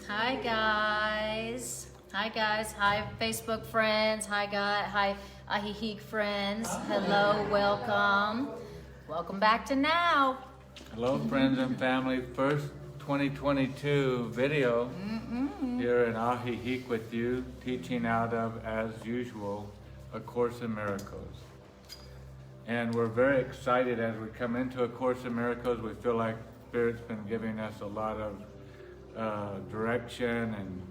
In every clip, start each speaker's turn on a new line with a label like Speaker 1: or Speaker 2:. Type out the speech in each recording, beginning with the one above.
Speaker 1: Hi guys. Hi Facebook friends. Hi guys. Hi Ahihik friends. Hello, welcome. Welcome back to Now.
Speaker 2: Hello friends and family. First 2022 video here in Ahihik with you, teaching out of, as usual, A Course in Miracles. And we're very excited as we come into A Course in Miracles. We feel like Spirit's been giving us a lot of direction and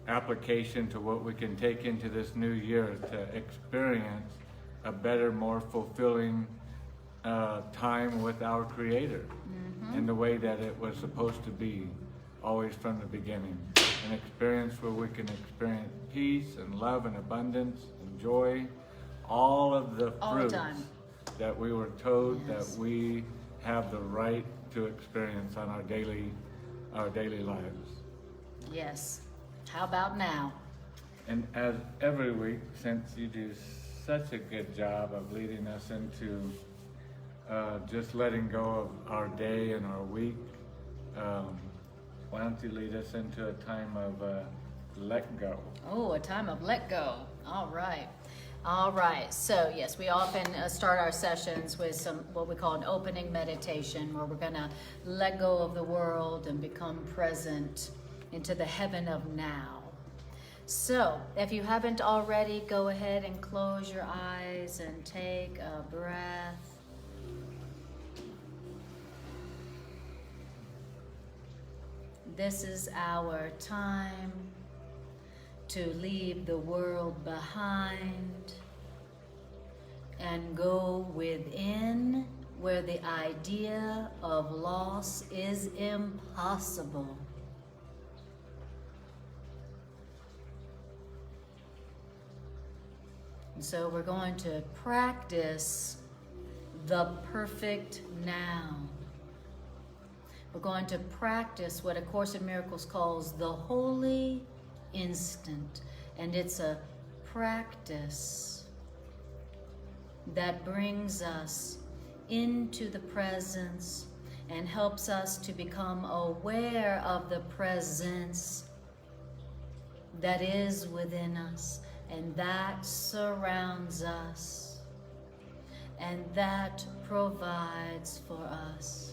Speaker 2: application to what we can take into this new year to experience a better, more fulfilling time with our Creator in the way that it was supposed to be, always from the beginning. An experience where we can experience peace and love and abundance and joy, all of the fruits that we were told that we have the right to experience on our daily lives.
Speaker 1: Yes. How about now?
Speaker 2: And as every week, since you do such a good job of leading us into just letting go of our day and our week, why don't you lead us into a time of let go?
Speaker 1: Oh, a time of let go. All right. All right. So yes, we often start our sessions with some what we call an opening meditation, where we're going to let go of the world and become present into the heaven of now. So if you haven't already, go ahead and close your eyes and take a breath. This is our time to leave the world behind and go within, where the idea of loss is impossible. And so we're going to practice the perfect now. We're going to practice what A Course in Miracles calls the holy instant. And it's a practice that brings us into the presence and helps us to become aware of the presence that is within us and that surrounds us and that provides for us.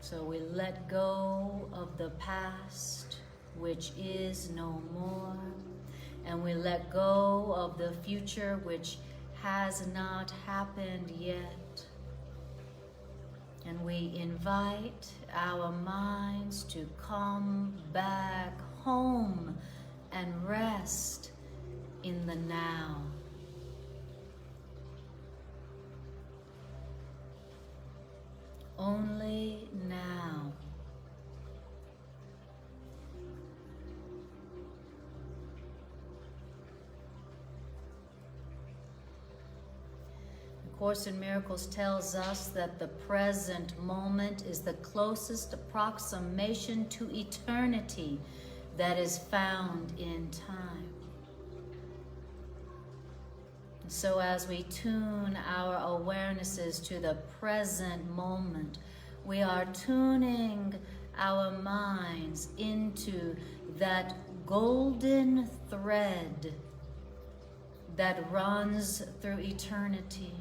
Speaker 1: So we let go of the past, which is no more, and we let go of the future, which has not happened yet. And we invite our minds to come back home and rest in the now. Only now. The Course in Miracles tells us that the present moment is the closest approximation to eternity that is found in time. So as we tune our awarenesses to the present moment, we are tuning our minds into that golden thread that runs through eternity.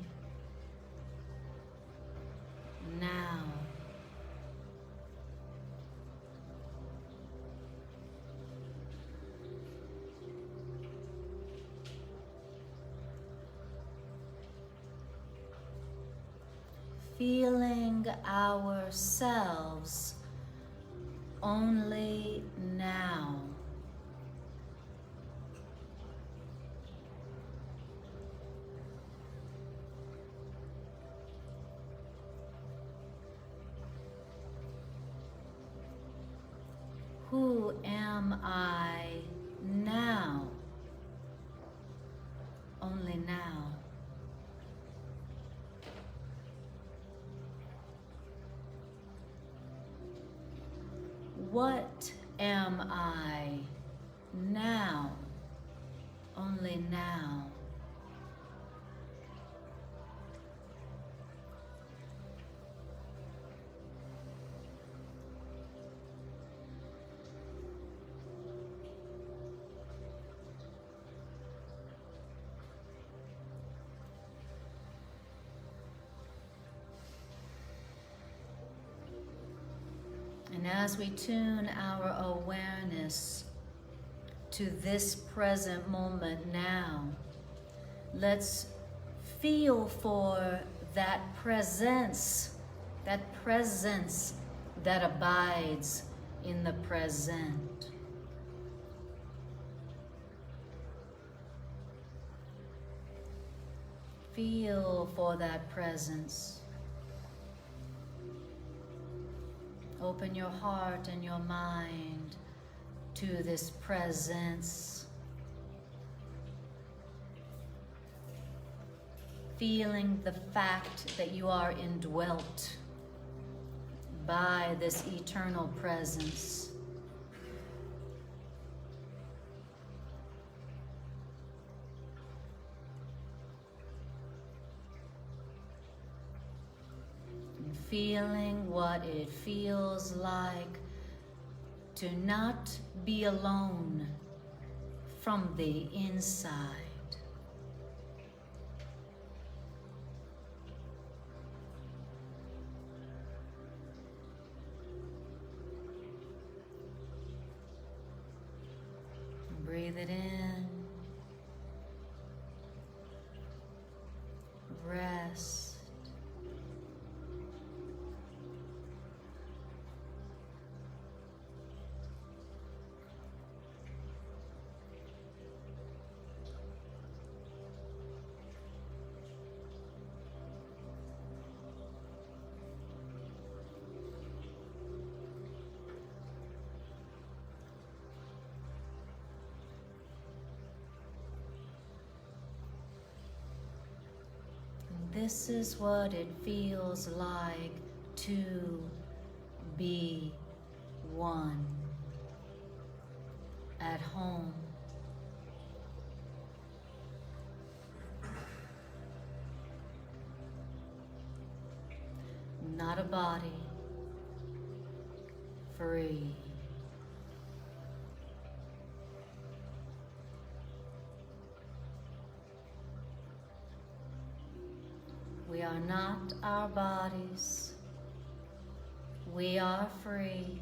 Speaker 1: Now. Feeling ourselves only now. Who am I now? Only now. What am I now? Only now. And as we tune our awareness to this present moment now, let's feel for that presence that abides in the present. Feel for that presence. Open your heart and your mind to this presence. Feeling the fact that you are indwelt by this eternal presence. And feeling what it feels like to not be alone from the inside. Breathe it in. Rest. This is what it feels like to be one at home. Not a body, free. We are not our bodies. We are free,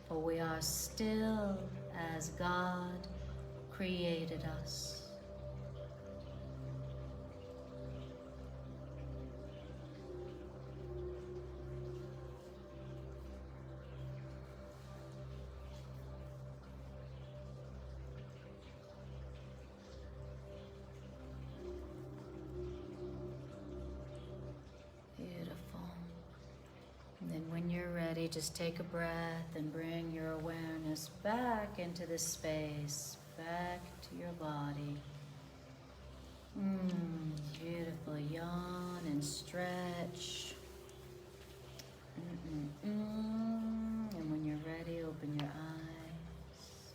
Speaker 1: for we are still as God created us. Just take a breath and bring your awareness back into this space, back to your body. Beautiful. Yawn and stretch. And when you're ready, open your eyes.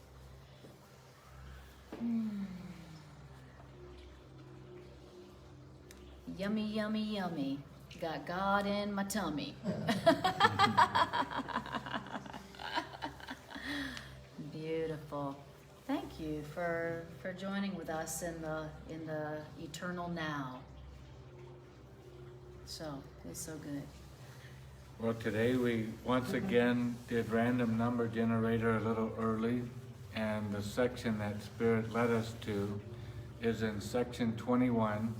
Speaker 1: Yummy, yummy, yummy. Got God in my tummy. Beautiful. Thank you for joining with us in the eternal now. So it's so good.
Speaker 2: Well, today we once again did random number generator a little early, and the section that Spirit led us to is in section 21.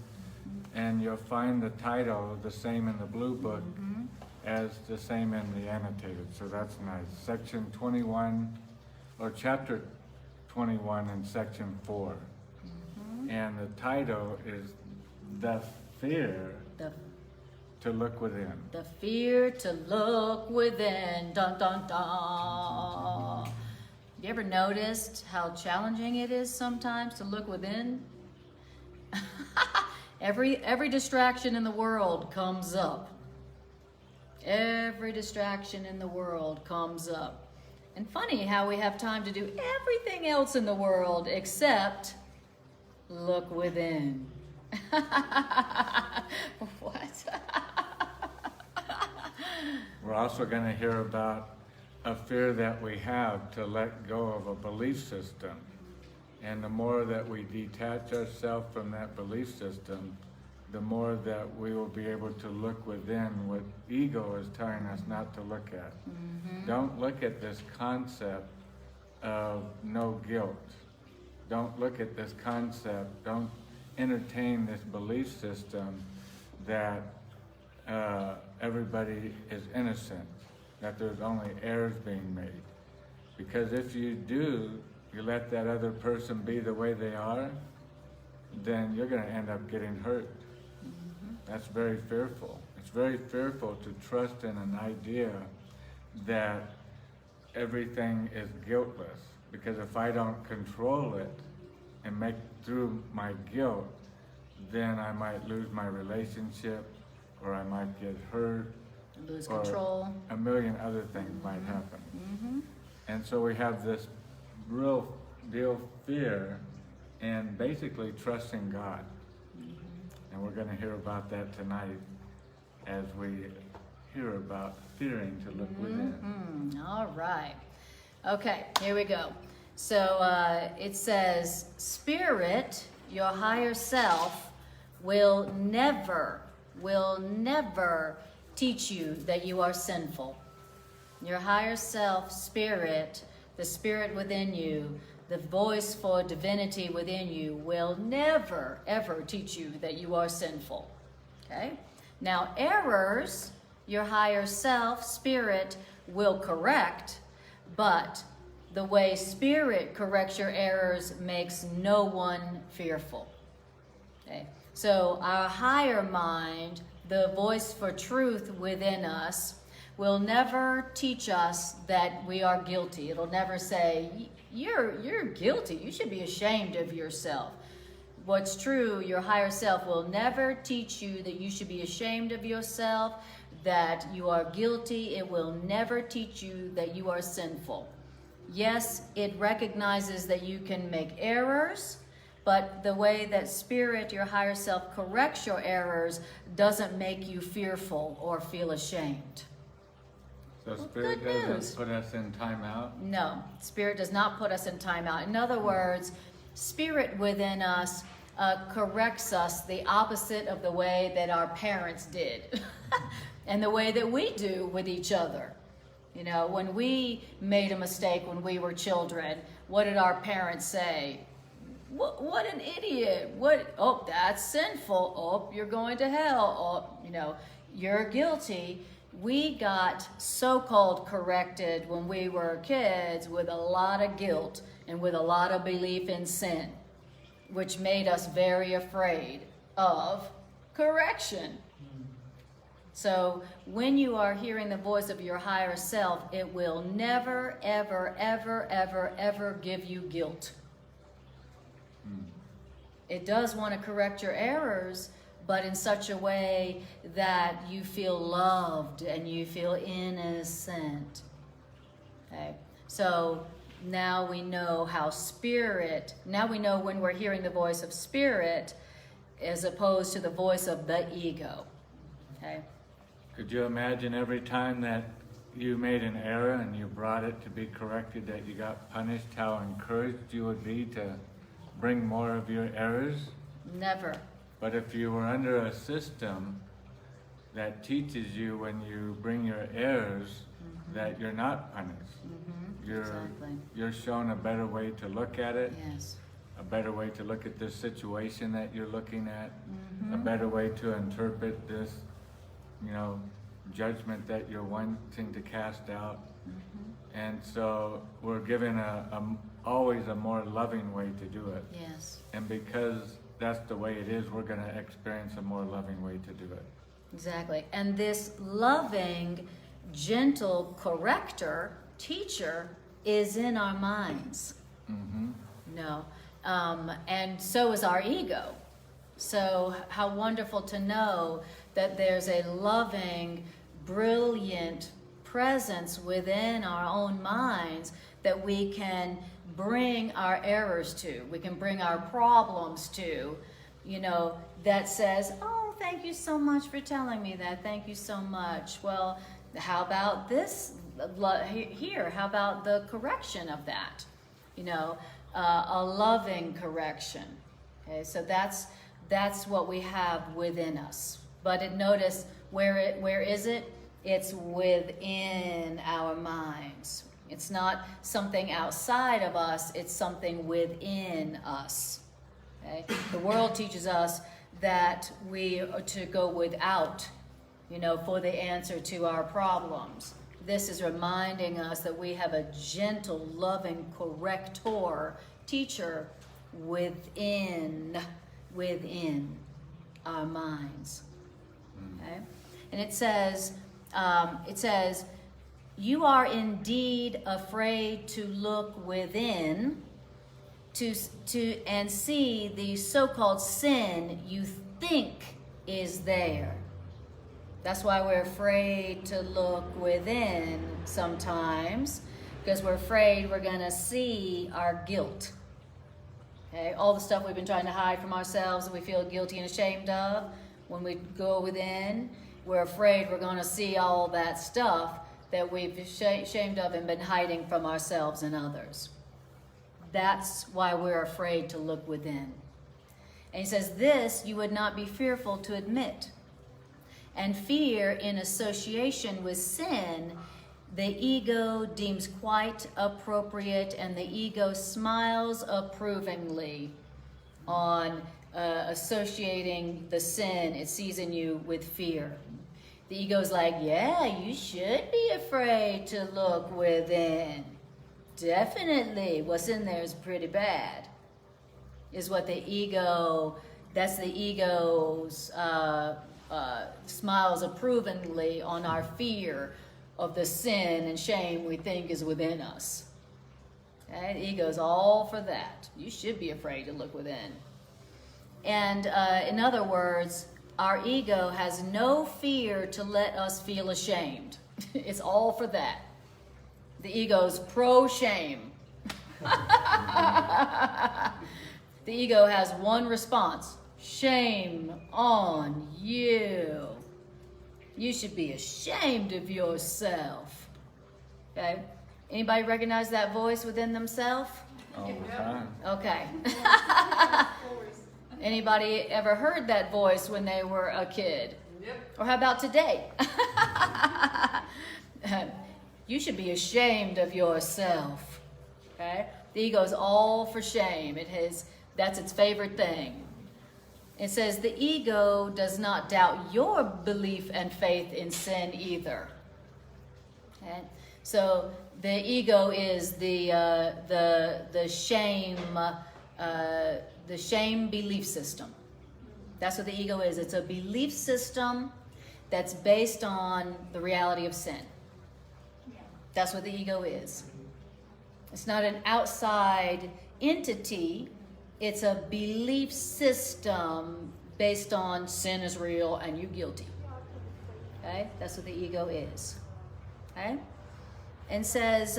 Speaker 2: And you'll find the title the same in the blue book as the same in the annotated. So that's nice. Section 21, or chapter 21 in section 4. And the title is The Fear to Look Within.
Speaker 1: The fear to look within. Dun, dun, dun. You ever noticed how challenging it is sometimes to look within? Every distraction in the world comes up. Every distraction in the world comes up. And funny how we have time to do everything else in the world except look within. What?
Speaker 2: We're also going to hear about a fear that we have to let go of a belief system. And the more that we detach ourselves from that belief system, the more that we will be able to look within what ego is telling us not to look at. Don't look at this concept of no guilt. Don't look at this concept, don't entertain this belief system that everybody is innocent, that there's only errors being made. Because if you do, you let that other person be the way they are, then you're going to end up getting hurt. That's very fearful. It's very fearful to trust in an idea that everything is guiltless. Because if I don't control it and make through my guilt, then I might lose my relationship, or I might get hurt,
Speaker 1: Lose
Speaker 2: or
Speaker 1: control.
Speaker 2: a million other things might happen. And so we have this real deal fear and basically trusting God. And we're going to hear about that tonight as we hear about fearing to look within.
Speaker 1: All right. Okay, here we go. So it says, Spirit, your higher self, will never teach you that you are sinful. Your higher self, Spirit, the Spirit within you, the voice for divinity within you will never, ever teach you that you are sinful. Okay? Now, errors, your higher self, Spirit, will correct, but the way Spirit corrects your errors makes no one fearful. Okay? So our higher mind, the voice for truth within us, will never teach us that we are guilty. It'll never say, you're guilty. You should be ashamed of yourself. What's true, your higher self will never teach you that you should be ashamed of yourself, that you are guilty. It will never teach you that you are sinful. Yes, it recognizes that you can make errors, but the way that Spirit, your higher self, corrects your errors doesn't make you fearful or feel ashamed.
Speaker 2: So Spirit doesn't put us in timeout?
Speaker 1: No, Spirit does not put us in timeout. In other words, Spirit within us corrects us the opposite of the way that our parents did and the way that we do with each other. You know, when we made a mistake when we were children, what did our parents say? What an idiot. Oh, that's sinful. Oh, you're going to hell. Oh, you know, you're guilty. We got so-called corrected when we were kids with a lot of guilt and with a lot of belief in sin, which made us very afraid of correction. So when you are hearing the voice of your higher self, it will never, ever, ever, ever, ever give you guilt. It does want to correct your errors, but in such a way that you feel loved and you feel innocent. Okay, so now we know how Spirit, now we know when we're hearing the voice of Spirit as opposed to the voice of the ego. Okay.
Speaker 2: Could you imagine every time that you made an error and you brought it to be corrected, that you got punished, how encouraged you would be to bring more of your errors? Never. But if you were under a system that teaches you when you bring your errors that you're not punished, you're shown a better way to look at it, a better way to look at this situation that you're looking at, a better way to interpret this, you know, judgment that you're wanting to cast out. And so we're given always a more loving way to do it. Yes. And because that's the way it is, we're going to experience a more loving way to do it. Exactly. And this loving, gentle corrector, teacher, is in our minds. No. And so is our ego. So how wonderful to know that there's a loving, brilliant presence within our own minds that we can bring our errors to, we can bring our problems to, you know, that says, oh, thank you so much for telling me that, thank you so much. Well, how about this here? How about the correction of that? You know, a loving correction. Okay, so that's
Speaker 1: That's what we have within us. But notice where is it? It's within our minds. It's not something outside of us, it's something within us. Okay? The world teaches us that we are to go without, for the answer to our problems. This is reminding us that we have a gentle, loving corrector, teacher within our minds. Okay? And it says, you are indeed afraid to look within and see the so-called sin you think is there. That's why we're afraid to look within sometimes, because we're afraid we're going to see our guilt. Okay? All the stuff we've been trying to hide from ourselves that we feel guilty and ashamed of, when we go within, we're afraid we're going to see all that stuff that we've been ashamed of and been hiding from ourselves and others. That's why we're afraid to look within. And he says, this you would not be fearful to admit. And fear in association with sin, the ego deems quite appropriate, and the ego smiles approvingly on associating the sin it sees in you with fear. The ego's like, yeah, you should be afraid to look within. Definitely, what's in there is pretty bad, is what the ego, that's the ego's smiles approvingly on our fear of the sin and shame we think is within us. Okay? The ego's all for that. You should be afraid to look within. And in other words, our ego has no fear to let us feel ashamed. It's all for that. The ego's pro-shame. The ego has one response: shame on you. You should be ashamed of yourself. Okay? Anybody recognize that voice within themselves?
Speaker 2: All the time.
Speaker 1: Okay. Anybody ever heard that voice when they were a kid?
Speaker 3: Yep.
Speaker 1: Or how about today? You should be ashamed of yourself. Okay? The ego's all for shame. That's its favorite thing. It says the ego does not doubt your belief and faith in sin either. Okay? So the ego is the shame belief system. That's what the ego is. It's a belief system that's based on the reality of sin. That's what the ego is. It's not an outside entity. It's a belief system based on sin is real and you're guilty. Okay? That's what the ego is. Okay? And says,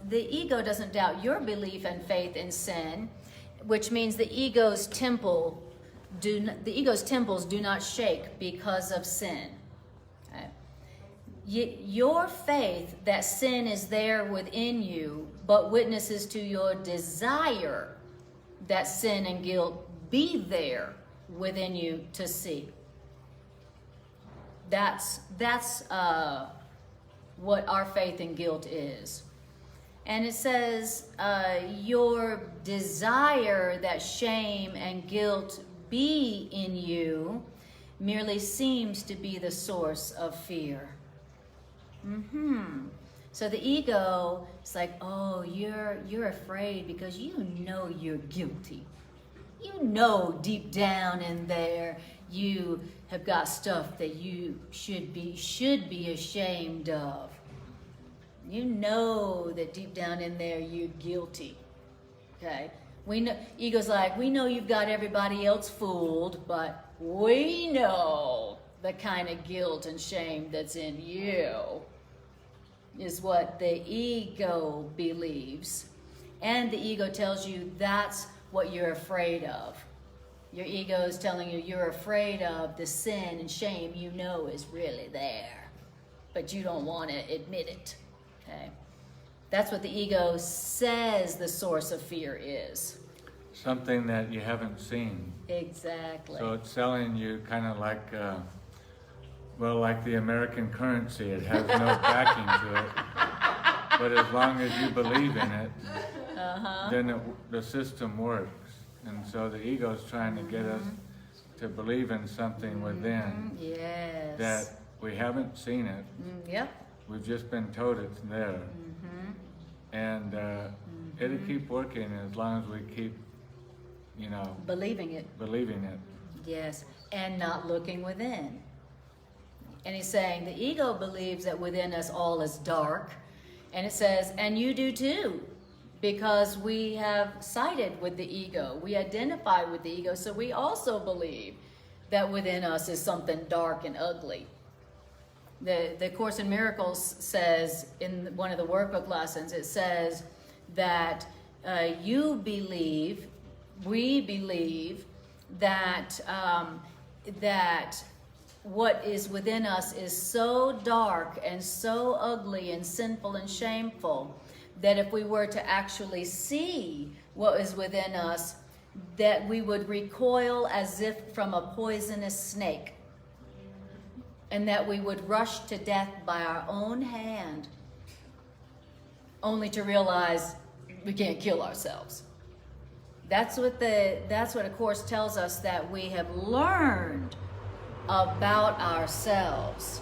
Speaker 1: the ego doesn't doubt your belief and faith in sin, which means the ego's temples do not shake because of sin. Okay? Your faith that sin is there within you, but witnesses to your desire that sin and guilt be there within you to see. That's what our faith and guilt is. And it says, your desire that shame and guilt be in you merely seems to be the source of fear. So the ego is like, oh, you're afraid because you know you're guilty. You know deep down in there you have got stuff that you should be ashamed of. You know that deep down in there you're guilty. Okay? We know, ego's like, we know you've got everybody else fooled, but we know the kind of guilt and shame that's in you is what the ego believes. And the ego tells you that's what you're afraid of. Your ego is telling you you're afraid of the sin and shame you know is really there, but you don't want to admit it. Okay? That's what the ego says the source of fear is.
Speaker 2: something that you haven't seen.
Speaker 1: Exactly.
Speaker 2: So it's selling you kind of like, well, like the American currency. It has no backing to it. But as long as you believe in it, then the system works. And so the ego's trying to get us to believe in something within
Speaker 1: Yes.
Speaker 2: that we haven't seen it.
Speaker 1: Yep.
Speaker 2: We've just been told it's there. And it'll keep working as long as we keep, you know,
Speaker 1: Believing it.
Speaker 2: believing it.
Speaker 1: Yes. And not looking within. And he's saying the ego believes that within us all is dark. And it says, and you do too. Because we have sided with the ego. We identify with the ego. So we also believe that within us is something dark and ugly. The Course in Miracles says, in one of the workbook lessons, it says that we believe that that what is within us is so dark and so ugly and sinful and shameful that if we were to actually see what is within us, that we would recoil as if from a poisonous snake, and that we would rush to death by our own hand, only to realize we can't kill ourselves. That's what a Course tells us, that we have learned about ourselves.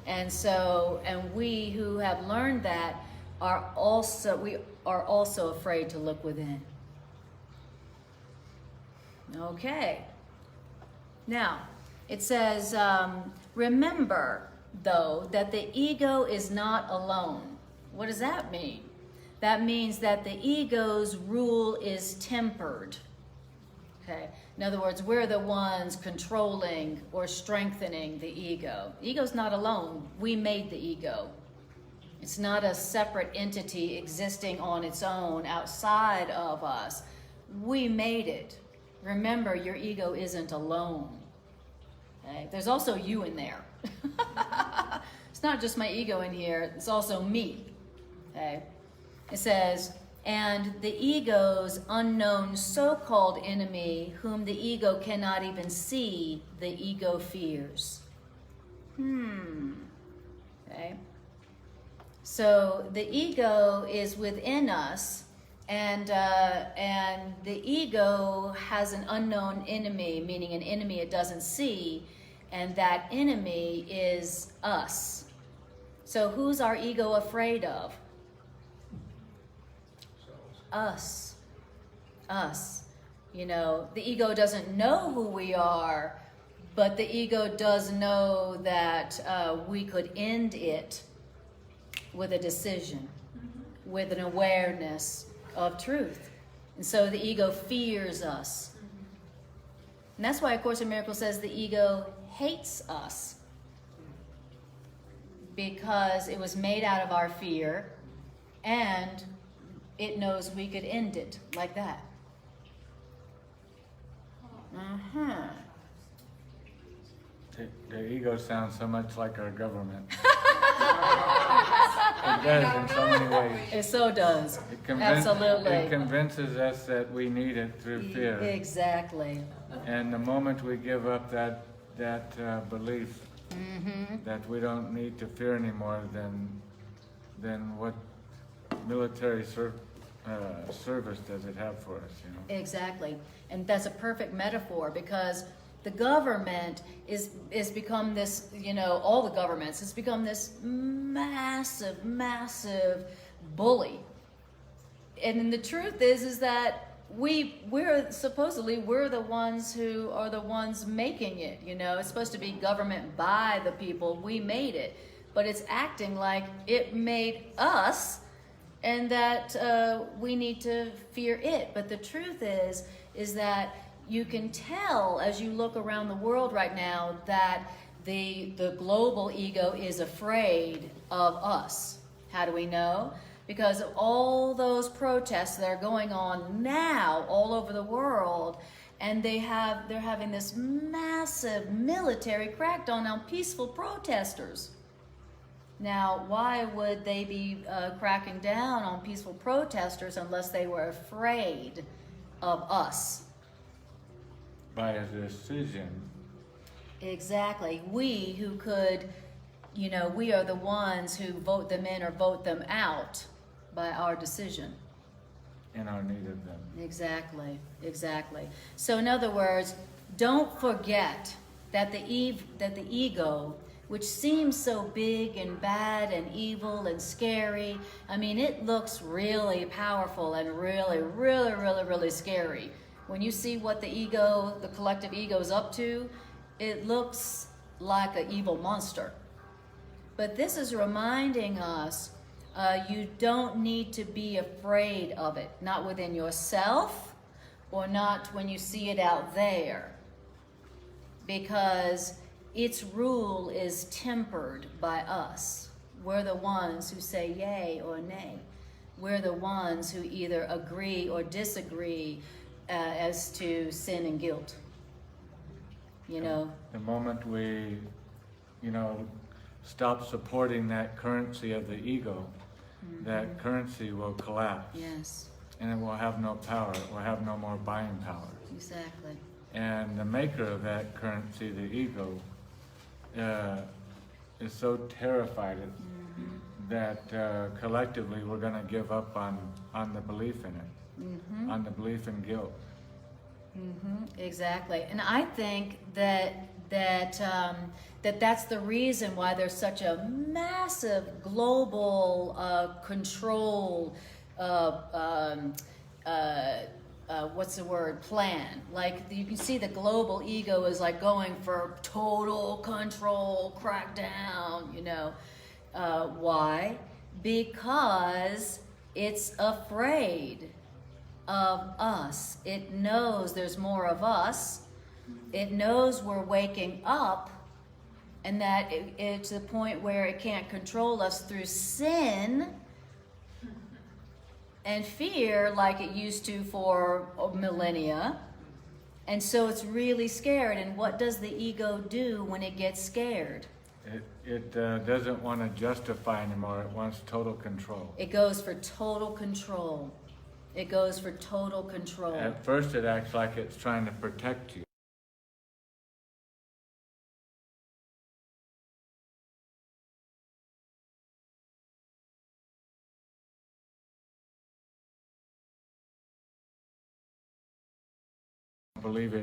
Speaker 1: And so, and we who have learned that are also afraid to look within. Okay. Now, it says, remember, though, that the ego is not alone. What does that mean? That means that the ego's rule is tempered. Okay. In other words, we're the ones controlling or strengthening the ego. The ego's not alone. We made the ego. It's not a separate entity existing on its own outside of us. We made it. Remember, your ego isn't alone. Okay? There's also you in there. It's not just my ego in here, it's also me. Okay? It says, and the ego's unknown so-called enemy, whom the ego cannot even see, the ego fears. Okay? So the ego is within us, and the ego has an unknown enemy, meaning an enemy it doesn't see, and that enemy is us. So who's our ego afraid of? Us. You know, the ego doesn't know who we are, but the ego does know that we could end it with a decision, with an awareness of truth. And so the ego fears us. And that's why A Course in Miracles says the ego hates us, because it was made out of our fear, and it knows we could end it like that.
Speaker 2: The ego sounds so much like our government. It does in so many ways.
Speaker 1: It so does. Absolutely.
Speaker 2: It convinces us that we need it through fear.
Speaker 1: Exactly.
Speaker 2: And the moment we give up that belief that we don't need to fear anymore, then what military service does it have for us? You know?
Speaker 1: Exactly. And that's a perfect metaphor, because the government is become this, you know, all the governments has become this massive bully. And the truth is that we're supposedly the ones who are the ones making it. You know, it's supposed to be government by the people. We made it, but it's acting like it made us, and that we need to fear it. But the truth is that you can tell as you look around the world right now that the global ego is afraid of us. How do we know? Because of all those protests that are going on now all over the world, and they're having this massive military crackdown on peaceful protesters. Now, why would they be cracking down on peaceful protesters unless they were afraid of us.
Speaker 2: By a decision.
Speaker 1: Exactly. We who could, we are the ones who vote them in or vote them out by our decision.
Speaker 2: In our need of them.
Speaker 1: Exactly. So in other words, don't forget that the ego, which seems so big and bad and evil and scary, I mean, it looks really powerful and really, really, really, really scary. When you see what the collective ego is up to, it looks like an evil monster. But this is reminding us, you don't need to be afraid of it, not within yourself or not when you see it out there, because its rule is tempered by us. We're the ones who say yay or nay. We're the ones who either agree or disagree as to sin and guilt.
Speaker 2: The moment we, stop supporting that currency of the ego, that currency will collapse.
Speaker 1: Yes.
Speaker 2: And it will have no power. It will have no more buying power.
Speaker 1: Exactly.
Speaker 2: And the maker of that currency, the ego, is so terrified that collectively we're going to give up on the belief in it, on the belief in guilt.
Speaker 1: Exactly. And I think that's the reason why there's such a massive global control plan. Like you can see the global ego is like going for total control, crackdown, why? Because it's afraid of us. It knows there's more of us. It knows we're waking up, and that it's to the point where it can't control us through sin and fear like it used to for millennia. And so it's really scared. And what does the ego do when it gets scared?
Speaker 2: It doesn't want to justify anymore. It wants total control.
Speaker 1: It goes for total control. It goes for total control.
Speaker 2: At first it acts like it's trying to protect you. Believe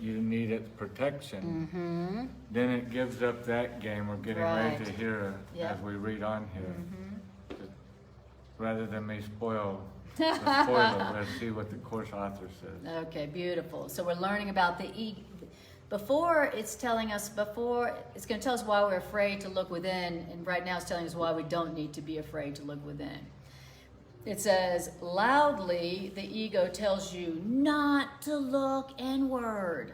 Speaker 2: you need its protection. Then it gives up that game we're getting ready to hear as we read on here. Rather than me spoil the spoiler, let's see what the course author says.
Speaker 1: Okay, beautiful. So we're learning about the ego. Before it's going to tell us why we're afraid to look within, and right now it's telling us why we don't need to be afraid to look within. It says, loudly, the ego tells you not to look inward.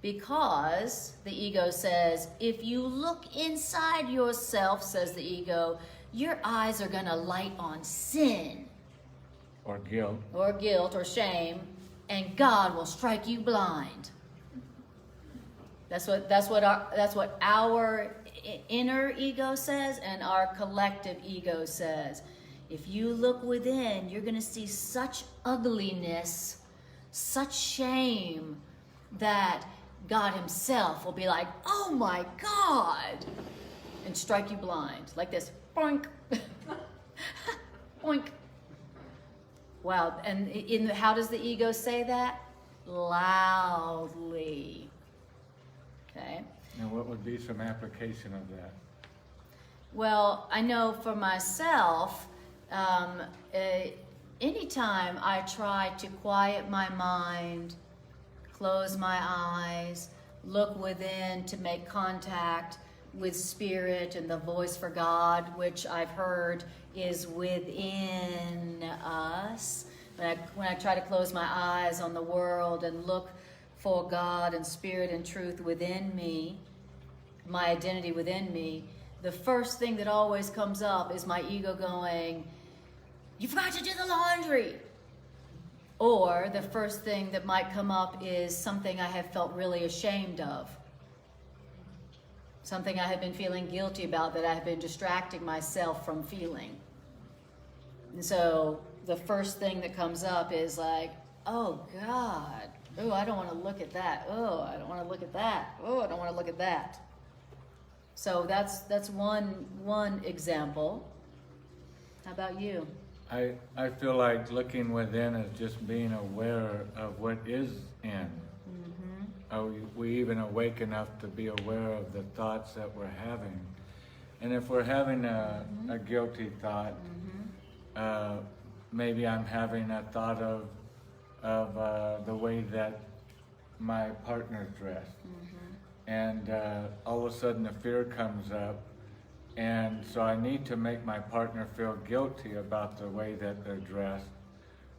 Speaker 1: Because the ego says, if you look inside yourself, says the ego, your eyes are going to light on sin.
Speaker 2: Or guilt.
Speaker 1: Or guilt or shame, and God will strike you blind. That's what our inner ego says and our collective ego says. If you look within, you're going to see such ugliness, such shame, that God himself will be like, oh my God, and strike you blind. Like this, boink, boink. Wow, and how does the ego say that? Loudly. Okay.
Speaker 2: And what would be some application of that?
Speaker 1: Well, I know for myself, anytime I try to quiet my mind, close my eyes, look within to make contact with spirit and the voice for God, which I've heard is within us. When I try to close my eyes on the world and look for God and spirit and truth within me, my identity within me, the first thing that always comes up is my ego going, you forgot to do the laundry. Or the first thing that might come up is something I have felt really ashamed of. Something I have been feeling guilty about that I have been distracting myself from feeling. And so the first thing that comes up is like, oh God, oh, I don't want to look at that. Oh, I don't want to look at that. Oh, I don't want to look at that. So that's one example. How about you?
Speaker 2: I feel like looking within is just being aware of what is in. Are we even awake enough to be aware of the thoughts that we're having? And if we're having a guilty thought, maybe I'm having a thought of the way that my partner's dressed. And all of a sudden the fear comes up, and so I need to make my partner feel guilty about the way that they're dressed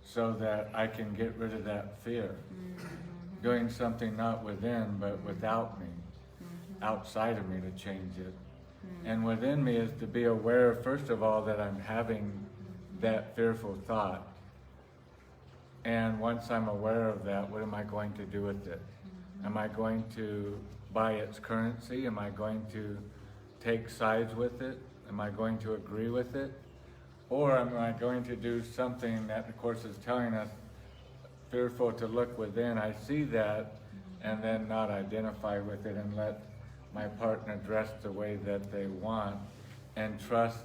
Speaker 2: so that I can get rid of that fear. Doing something not within but without me, outside of me, to change it. And within me is to be aware, first of all, that I'm having that fearful thought. And once I'm aware of that, what am I going to do with it? Am I going to buy its currency? Am I going to take sides with it? Am I going to agree with it? Or am I going to do something that the Course is telling us, fearful to look within? I see that, and then not identify with it and let my partner dress the way that they want, and trust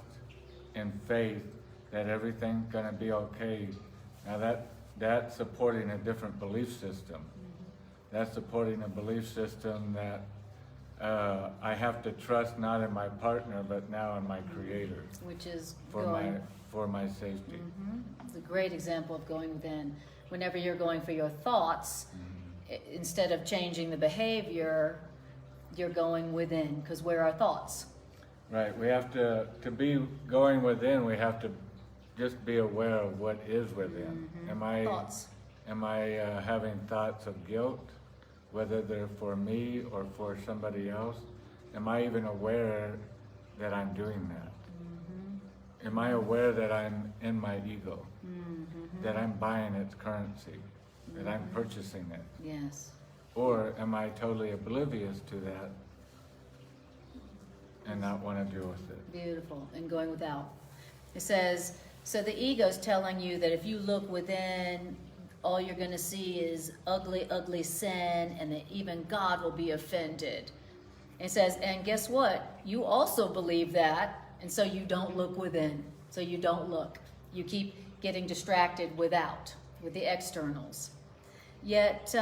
Speaker 2: in faith that everything's going to be okay. Now that's supporting a different belief system. That's supporting a belief system that I have to trust not in my partner, but now in my Creator.
Speaker 1: Which is
Speaker 2: for my safety.
Speaker 1: It's a great example of going within. Whenever you're going for your thoughts, instead of changing the behavior, you're going within, because where are thoughts?
Speaker 2: Right. We have to be going within. We have to just be aware of what is within.
Speaker 1: Thoughts.
Speaker 2: Am I having thoughts of guilt, whether they're for me or for somebody else? Am I even aware that I'm doing that? Am I aware that I'm in my ego? That I'm buying its currency? That I'm purchasing it?
Speaker 1: Yes.
Speaker 2: Or am I totally oblivious to that and not want to deal with it?
Speaker 1: Beautiful. And going without. It says, so the ego's telling you that if you look within, all you're going to see is ugly, ugly sin, and that even God will be offended. It says, and guess what? You also believe that, and so you don't look within. So you don't look. You keep getting distracted with the externals. Yet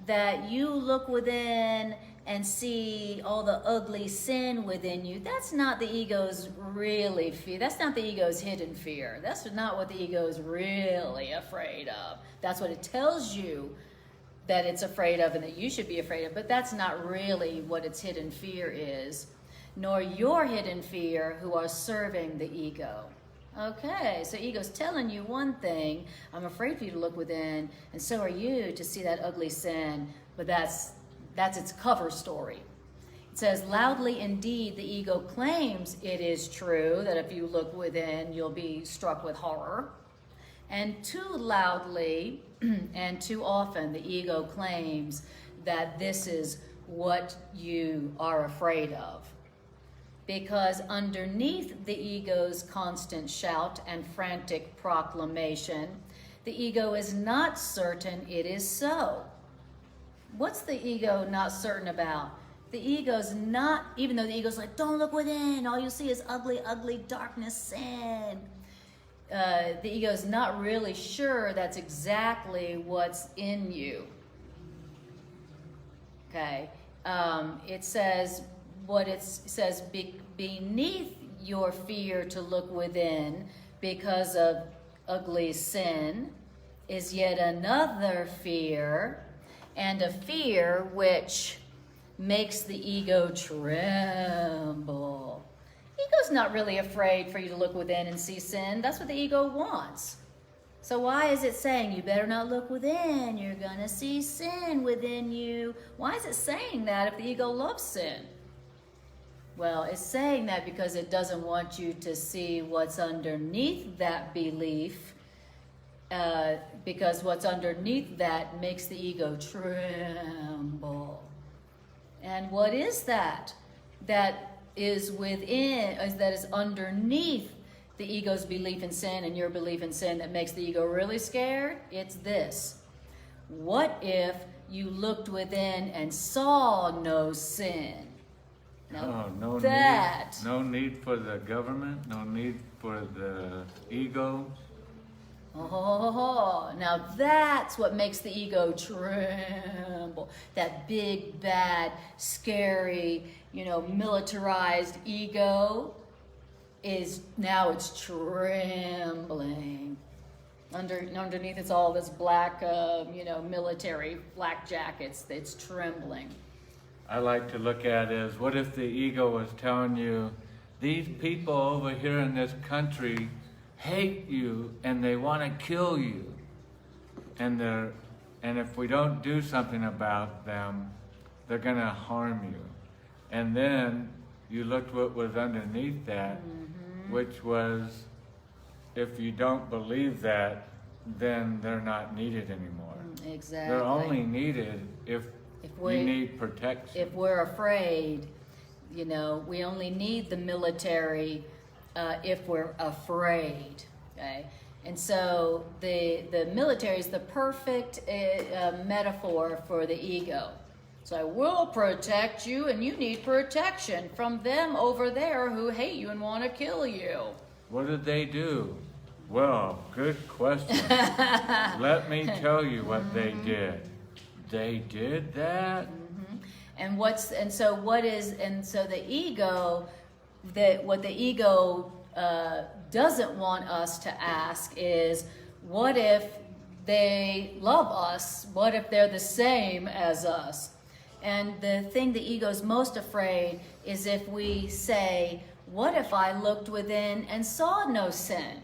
Speaker 1: that you look within and see all the ugly sin within you, that's not the ego's really fear. That's not the ego's hidden fear. That's not what the ego is really afraid of. That's what it tells you that it's afraid of and that you should be afraid of, but that's not really what its hidden fear is, nor your hidden fear who are serving the ego. Okay, so ego's telling you one thing, I'm afraid for you to look within, and so are you to see that ugly sin, but that's its cover story. It says, loudly indeed the ego claims it is true that if you look within, you'll be struck with horror. And too loudly and too often the ego claims that this is what you are afraid of. Because underneath the ego's constant shout and frantic proclamation, the ego is not certain it is so. What's the ego not certain about? The ego's not, even though the ego's like, don't look within, all you see is ugly, ugly darkness, sin. The ego's not really sure that's exactly what's in you. Okay, it says, beneath your fear to look within because of ugly sin is yet another fear, and a fear which makes the ego tremble. Ego's not really afraid for you to look within and see sin. That's what the ego wants. So why is it saying you better not look within? You're going to see sin within you. Why is it saying that if the ego loves sin? Well, it's saying that because it doesn't want you to see what's underneath that belief, because what's underneath that makes the ego tremble. And what is that? That is within, that is underneath the ego's belief in sin and your belief in sin that makes the ego really scared? It's this. What if you looked within and saw no sin? Now
Speaker 2: no need for the government, no need for the ego.
Speaker 1: Oh, now that's what makes the ego tremble. That big, bad, scary, militarized ego is now it's trembling. Underneath it's all this black, military black jackets. It's trembling.
Speaker 2: I like to look at it as, what if the ego was telling you, these people over here in this country hate you and they want to kill you, and if we don't do something about them, they're going to harm you. And then you looked what was underneath that, which was, if you don't believe that, then they're not needed anymore.
Speaker 1: Exactly.
Speaker 2: They're only needed if you need protection.
Speaker 1: If we're afraid, we only need the military if we're afraid, okay? And so the military is the perfect metaphor for the ego. So I will protect you, and you need protection from them over there who hate you and want to kill you.
Speaker 2: What did they do? Well, good question. Let me tell you what they did. They did that?
Speaker 1: And so the ego, what the ego doesn't want us to ask is, what if they love us? What if they're the same as us? And the thing the ego's most afraid is if we say, what if I looked within and saw no sin?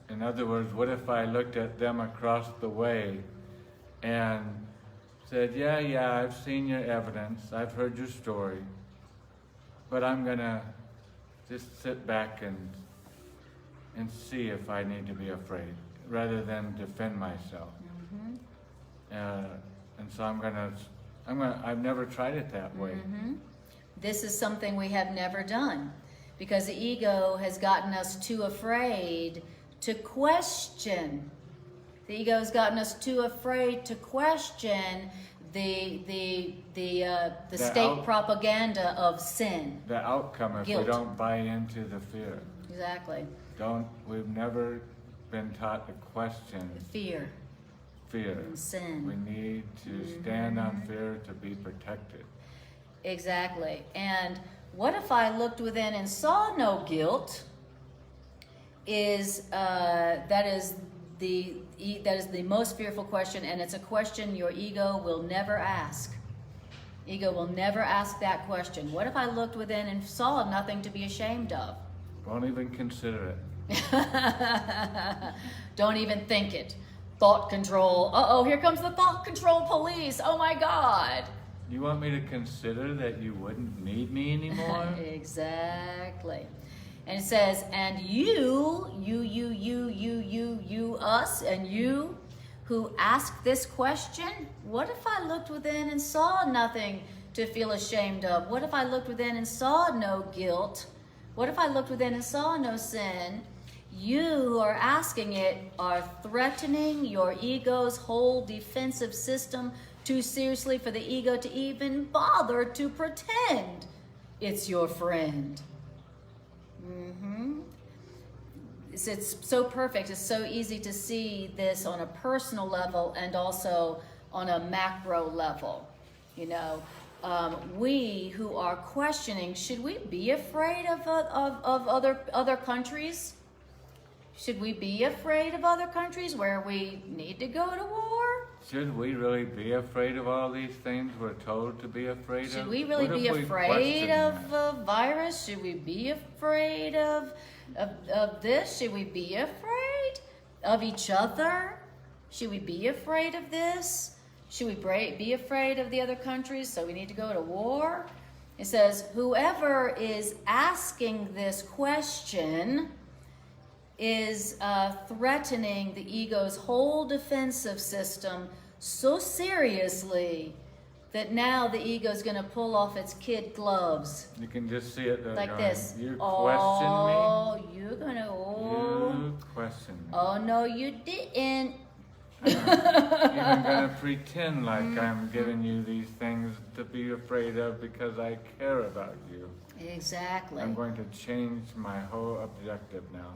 Speaker 2: In other words, what if I looked at them across the way and said, yeah, I've seen your evidence, I've heard your story, but I'm gonna just sit back and see if I need to be afraid, rather than defend myself. And so I've never tried it that way.
Speaker 1: This is something we have never done, because the ego has gotten us too afraid to question. The ego has gotten us too afraid to question the state propaganda of sin.
Speaker 2: The outcome if
Speaker 1: Guilt.
Speaker 2: we don't buy into the fear.
Speaker 1: Exactly.
Speaker 2: We've never been taught to question
Speaker 1: Fear and sin.
Speaker 2: We need to stand on fear to be protected.
Speaker 1: Exactly. And what if I looked within and saw no guilt? That is the most fearful question, and it's a question your ego will never ask. Ego will never ask that question. What if I looked within and saw nothing to be ashamed of?
Speaker 2: Won't even consider it.
Speaker 1: Don't even think it. Thought control. Uh-oh, here comes the thought control police. Oh my God.
Speaker 2: You want me to consider that you wouldn't need me anymore?
Speaker 1: Exactly. And it says, and you, us, and you who ask this question, what if I looked within and saw nothing to feel ashamed of? What if I looked within and saw no guilt? What if I looked within and saw no sin? You who are asking it are threatening your ego's whole defensive system too seriously for the ego to even bother to pretend it's your friend. It's so perfect. It's so easy to see this on a personal level and also on a macro level. We who are questioning, should we be afraid of other countries? Should we be afraid of other countries where we need to go to war?
Speaker 2: Should we really be afraid of all these things we're told to be afraid of?
Speaker 1: Should we really be afraid of a virus? Should we be afraid of this? Should we be afraid of each other? Should we be afraid of this? Should we be afraid of the other countries, so we need to go to war? It says, whoever is asking this question is threatening the ego's whole defensive system so seriously that now the ego is going to pull off its kid gloves.
Speaker 2: You can just see it
Speaker 1: like
Speaker 2: going,
Speaker 1: this.
Speaker 2: You
Speaker 1: Oh,
Speaker 2: question me?
Speaker 1: you're going to,
Speaker 2: You question me.
Speaker 1: oh, no, you didn't.
Speaker 2: I'm even going to pretend like I'm giving you these things to be afraid of because I care about you.
Speaker 1: Exactly.
Speaker 2: I'm going to change my whole objective now.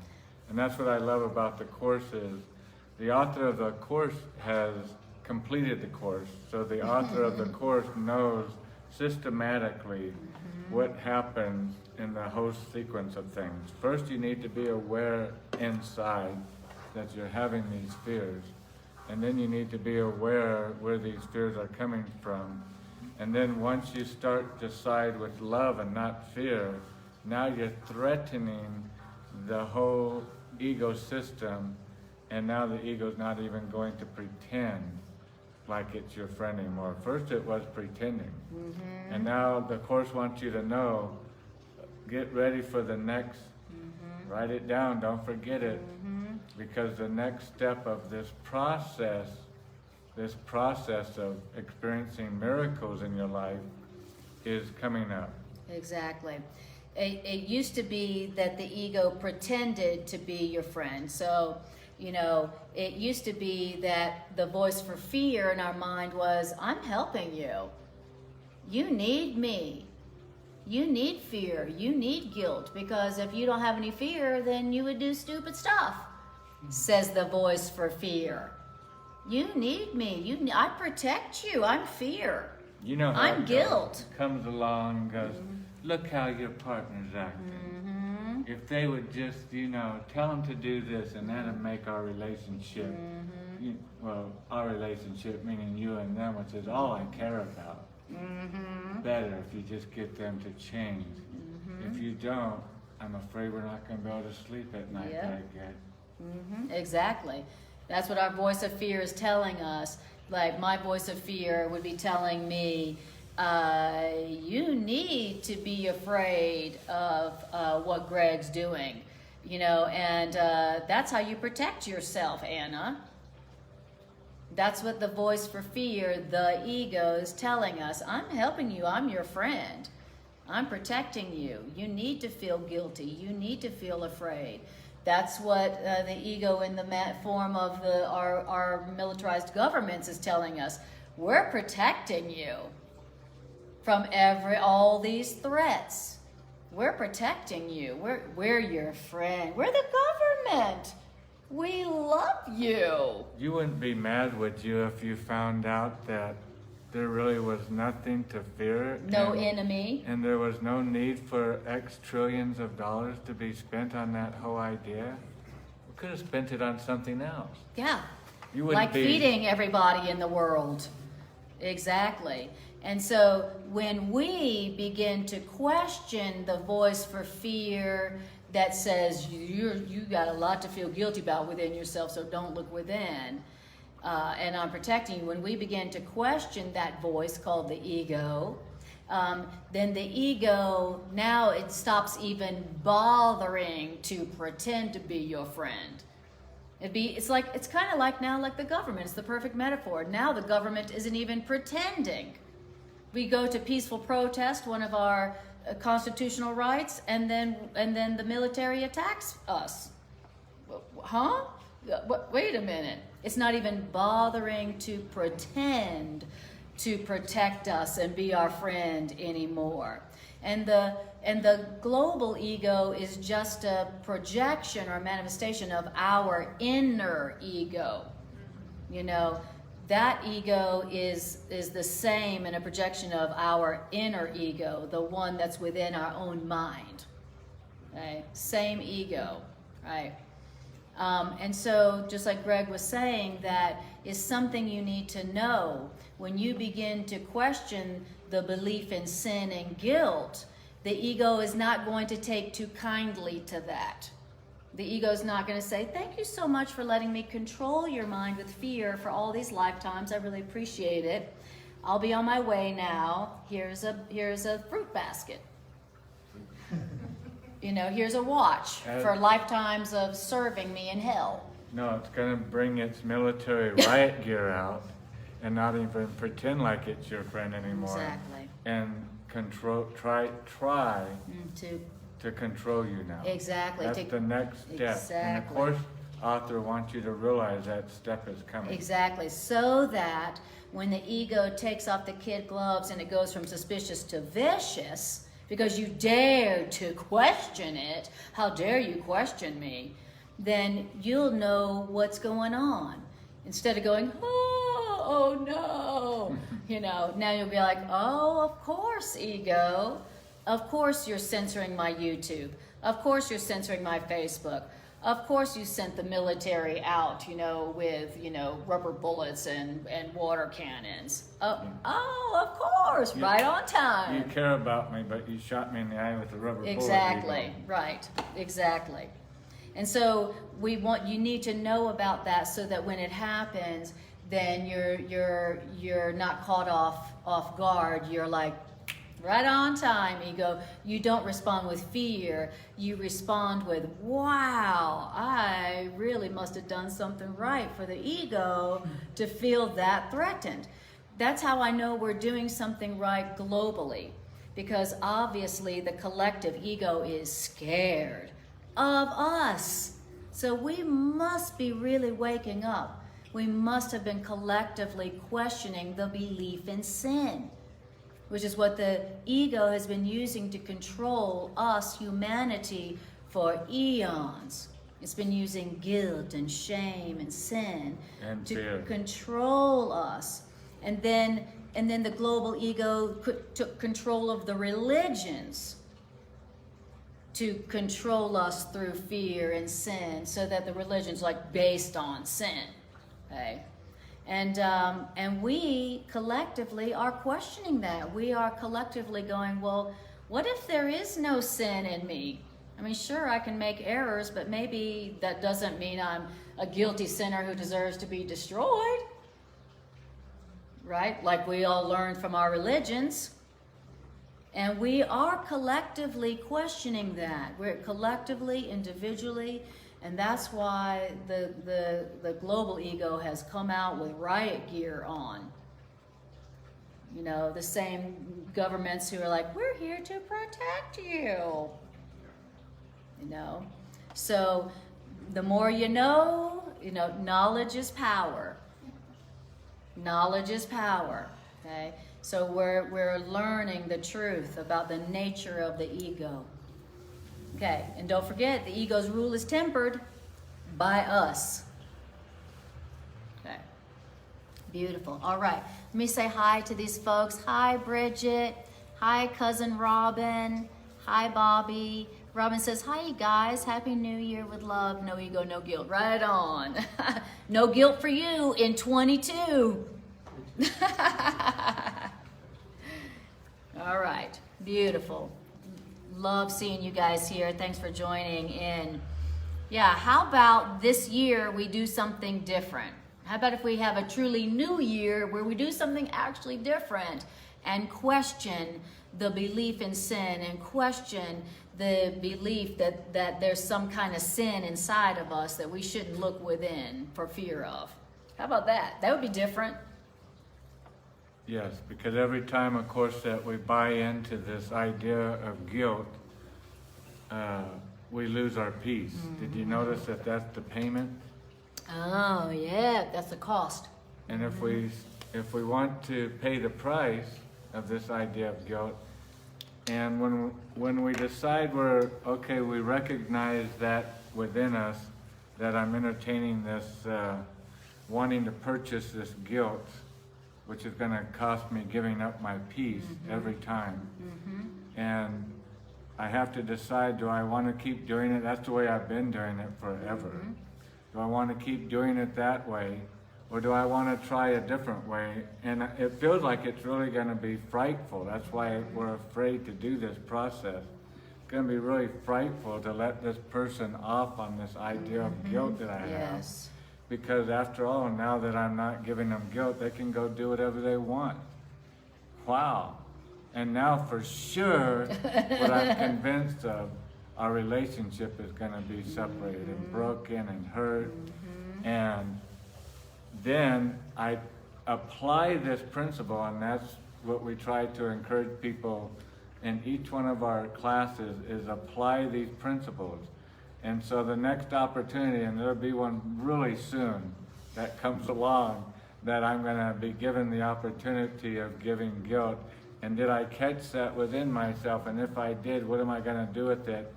Speaker 2: And that's what I love about the Course is the author of the Course has completed the Course. So the author of the Course knows systematically what happens in the whole sequence of things. First, you need to be aware inside that you're having these fears. And then you need to be aware where these fears are coming from. And then once you start to side with love and not fear, now you're threatening the whole ego system, and now the ego's not even going to pretend like it's your friend anymore. First it was pretending. And now the Course wants you to know, get ready for the next, write it down, don't forget it. Because the next step of this process of experiencing miracles in your life is coming up.
Speaker 1: Exactly. It used to be that the ego pretended to be your friend. So, you know, it used to be that the voice for fear in our mind was, I'm helping you. You need me. You need fear. You need guilt. Because if you don't have any fear, then you would do stupid stuff, says the voice for fear. You need me. I protect you. I'm fear.
Speaker 2: You know how
Speaker 1: I'm
Speaker 2: it
Speaker 1: guilt.
Speaker 2: comes along and goes, look how your partner's acting. If they would just, you know, tell them to do this and that'll make our relationship, our relationship meaning you and them, which is all I care about, better if you just get them to change. If you don't, I'm afraid we're not going to be able to sleep at night very good.
Speaker 1: Exactly. That's what our voice of fear is telling us. Like my voice of fear would be telling me, you need to be afraid of what Greg's doing, you know, and that's how you protect yourself, Anna. That's what the voice for fear, the ego, is telling us. I'm helping you. I'm your friend. I'm protecting you. You need to feel guilty. You need to feel afraid. That's what the ego in the form of our militarized governments is telling us. We're protecting you from all these threats. We're protecting you. We're your friend. We're the government. We love you.
Speaker 2: You wouldn't be mad, would you, if you found out that there really was nothing to fear?
Speaker 1: No enemy.
Speaker 2: And there was no need for X trillions of dollars to be spent on that whole idea? We could have spent it on something else.
Speaker 1: Yeah.
Speaker 2: You wouldn't
Speaker 1: like feeding everybody in the world. Exactly. And so when we begin to question the voice for fear that says you got a lot to feel guilty about within yourself, so don't look within, and I'm protecting you, when we begin to question that voice called the ego, then the ego, now it stops even bothering to pretend to be your friend. It's kind of like now, like the government. It's the perfect metaphor. Now the government isn't even pretending. We go to peaceful protest, one of our constitutional rights, and then the military attacks us. Huh? Wait a minute. It's not even bothering to pretend to protect us and be our friend anymore. And the global ego is just a projection or manifestation of our inner ego. You know, that ego is the same in a projection of our inner ego, the one that's within our own mind. Okay? Same ego, right? And so, just like Greg was saying, that is something you need to know. When you begin to question the belief in sin and guilt, the ego is not going to take too kindly to that. The ego is not going to say, thank you so much for letting me control your mind with fear for all these lifetimes. I really appreciate it. I'll be on my way now. Here's a fruit basket. You know, here's a watch for lifetimes of serving me in hell.
Speaker 2: No, it's going to bring its military riot gear out and not even pretend like it's your friend anymore.
Speaker 1: Exactly.
Speaker 2: And try to control you now.
Speaker 1: Exactly.
Speaker 2: That's the next step.
Speaker 1: Exactly.
Speaker 2: And the course author wants you to realize that step is coming.
Speaker 1: Exactly. So that when the ego takes off the kid gloves and it goes from suspicious to vicious, because you dare to question it, how dare you question me, then you'll know what's going on. Instead of going, oh no, now you'll be like, oh, of course, ego. Of course you're censoring my YouTube. Of course you're censoring my Facebook. Of course you sent the military out, with, rubber bullets and water cannons. Oh, of course, right on time.
Speaker 2: You care about me, but you shot me in the eye with a rubber bullet.
Speaker 1: Exactly, right, exactly. And so you need to know about that so that when it happens, then you're not caught off guard. You're like, right on time, ego. You don't respond with fear. You respond with, wow, I really must have done something right for the ego to feel that threatened. That's how I know we're doing something right globally, because obviously the collective ego is scared of us. So we must be really waking up. We must have been collectively questioning the belief in sin, which is what the ego has been using to control us, humanity, for eons. It's been using guilt and shame and sin
Speaker 2: and
Speaker 1: to
Speaker 2: fear.
Speaker 1: Control us. And then the global ego took control of the religions to control us through fear and sin, so that the religion's like based on sin, okay? And we collectively are questioning that. We are collectively going, well, what if there is no sin in me? I mean, sure, I can make errors, but maybe that doesn't mean I'm a guilty sinner who deserves to be destroyed, right? Like we all learned from our religions. And we are collectively questioning that. We're collectively, individually, and that's why the global ego has come out with riot gear on. The same governments who are like, we're here to protect you. So the more knowledge is power. Knowledge is power, okay? So we're learning the truth about the nature of the ego. Okay, and don't forget, the ego's rule is tempered by us. Okay, beautiful. All right, let me say hi to these folks. Hi, Bridget. Hi, Cousin Robin. Hi, Bobby. Robin says, hi, you guys. Happy New Year with love. No ego, no guilt. Right on. No guilt for you in 22. All right, beautiful. Love seeing you guys here. Thanks for joining in. Yeah, how about this year we do something different? How about if we have a truly new year where we do something actually different and question the belief in sin and question the belief that there's some kind of sin inside of us that we shouldn't look within for fear of? How about that? That would be different.
Speaker 2: Yes, because every time, of course, that we buy into this idea of guilt, we lose our peace. Mm-hmm. Did you notice that that's the payment?
Speaker 1: Oh, yeah, that's the cost.
Speaker 2: And if we want to pay the price of this idea of guilt, and when we decide we recognize that within us, that I'm entertaining this, wanting to purchase this guilt, which is going to cost me giving up my peace every time. Mm-hmm. And I have to decide, do I want to keep doing it? That's the way I've been doing it forever. Mm-hmm. Do I want to keep doing it that way? Or do I want to try a different way? And it feels like it's really going to be frightful. That's why we're afraid to do this process. It's going to be really frightful to let this person off on this idea of guilt that I have. Because after all, now that I'm not giving them guilt, they can go do whatever they want. Wow. And now for sure, what I'm convinced of, our relationship is going to be separated and broken and hurt. And then I apply this principle, and that's what we try to encourage people in each one of our classes, is apply these principles. And so the next opportunity, and there'll be one really soon that comes along, that I'm going to be given the opportunity of giving guilt. And did I catch that within myself? And if I did, what am I going to do with it?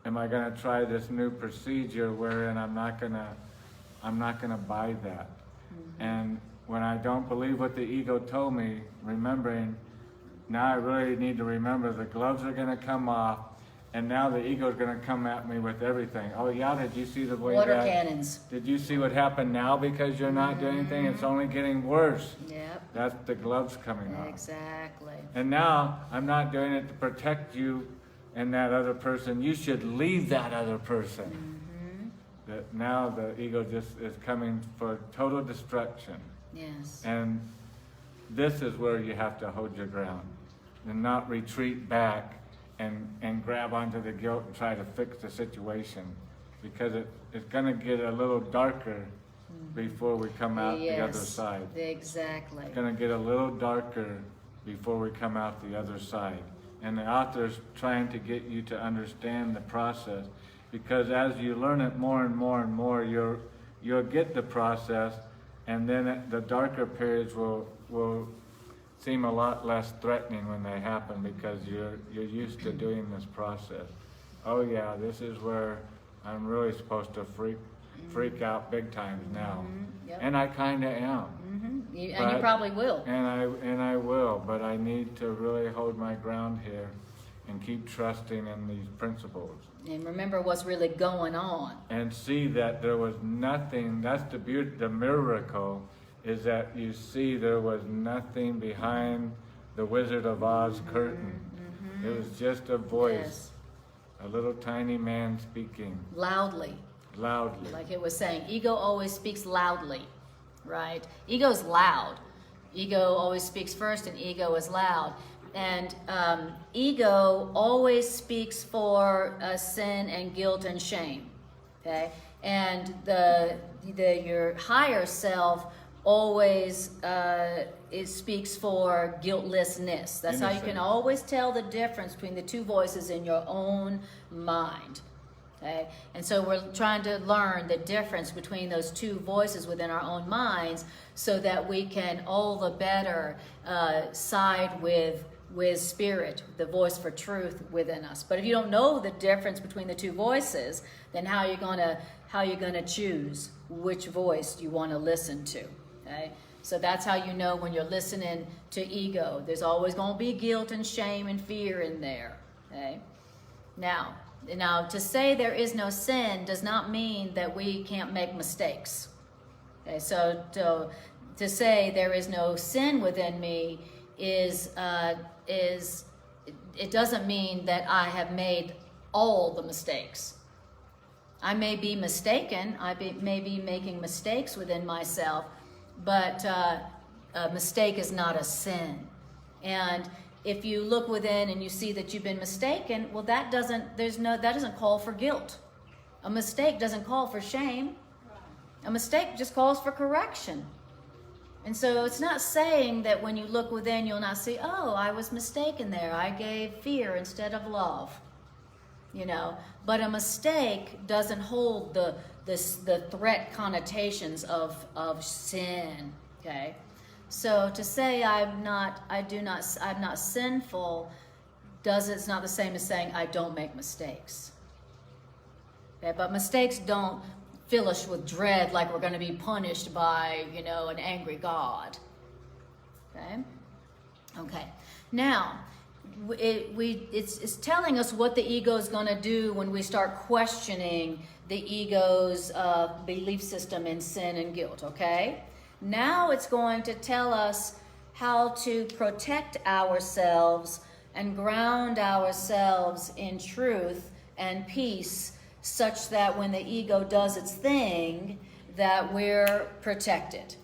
Speaker 2: Am I going to try this new procedure wherein I'm not going to buy that? And when I don't believe what the ego told me, remembering, now I really need to remember the gloves are going to come off, and now the ego is going to come at me with everything. Oh yeah, did you see the way
Speaker 1: Water cannons.
Speaker 2: Did you see what happened now because you're not doing anything? It's only getting worse.
Speaker 1: Yep.
Speaker 2: That's the gloves coming off.
Speaker 1: Exactly.
Speaker 2: And now I'm not doing it to protect you and that other person. You should leave that other person. That now the ego just is coming for total destruction.
Speaker 1: Yes.
Speaker 2: And this is where you have to hold your ground and not retreat back and grab onto the guilt and try to fix the situation, because it's going to get a little darker before we come out the other side.
Speaker 1: Exactly.
Speaker 2: It's going to get a little darker before we come out the other side. And the author's trying to get you to understand the process, because as you learn it more and more and more, you'll get the process, and then the darker periods will seem a lot less threatening when they happen, because you're used to doing this process. Oh yeah, this is where I'm really supposed to freak out big time now.
Speaker 1: Yep.
Speaker 2: And I kind of am.
Speaker 1: And you probably will.
Speaker 2: And I will, but I need to really hold my ground here and keep trusting in these principles.
Speaker 1: And remember what's really going on.
Speaker 2: And see that there was nothing. That's the beauty, the miracle, is that you see there was nothing behind the Wizard of Oz curtain. It was just a voice, a little tiny man speaking.
Speaker 1: Loudly.
Speaker 2: Loudly.
Speaker 1: Like it was saying, ego always speaks loudly, right? Ego's loud. Ego always speaks first, and ego is loud. And ego always speaks for sin and guilt and shame, okay? And your higher self always it speaks for guiltlessness. That's how you can always tell the difference between the two voices in your own mind. Okay? And so we're trying to learn the difference between those two voices within our own minds, so that we can all the better side with spirit, the voice for truth within us. But if you don't know the difference between the two voices, then how are you gonna choose which voice you want to listen to? Okay? So that's how you know when you're listening to ego. There's always going to be guilt and shame and fear in there. Okay? Now, to say there is no sin does not mean that we can't make mistakes. Okay? So to say there is no sin within me is it doesn't mean that I have made all the mistakes. I may be mistaken. May be making mistakes within myself, but a mistake is not a sin. And if you look within and you see that you've been mistaken, well, that doesn't call for guilt. A mistake doesn't call for shame. A mistake just calls for correction. And so it's not saying that when you look within, you'll not see, oh, I was mistaken there. I gave fear instead of love. You know, but a mistake doesn't hold the threat connotations of sin. Okay, so to say I'm not sinful, it's not the same as saying I don't make mistakes. Okay, but mistakes don't fill us with dread like we're going to be punished by an angry God. Okay. Now, it's telling us what the ego is going to do when we start questioning the ego's belief system in sin and guilt, okay? Now it's going to tell us how to protect ourselves and ground ourselves in truth and peace, such that when the ego does its thing, that we're protected.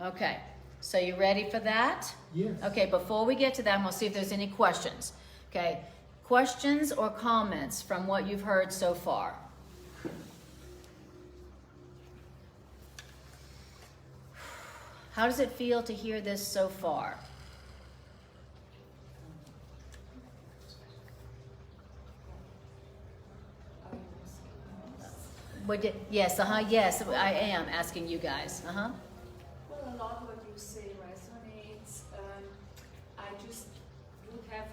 Speaker 1: Okay, so you ready for that?
Speaker 3: Yes.
Speaker 1: Okay, before we get to that, we'll see if there's any questions. Okay, questions or comments from what you've heard so far? How does it feel to hear this so far? Yes, yes, I am asking you guys.
Speaker 3: Well, a lot of what you say resonates. I just would have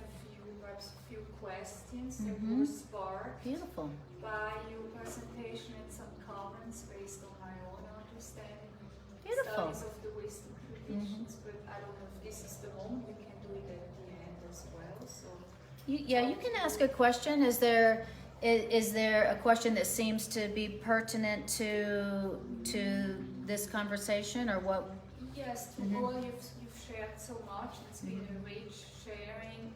Speaker 3: perhaps a few questions that were sparked
Speaker 1: Beautiful.
Speaker 3: by your presentation and some comments based on my own understanding.
Speaker 1: Beautiful.
Speaker 3: Studies of the wisdom traditions, but I don't know if this is the moment. We can do it at the end as well. So.
Speaker 1: You can ask a question. Is there a question that seems to be pertinent to this conversation, or what?
Speaker 3: Yes, to all you've shared so much. It's been a rich sharing.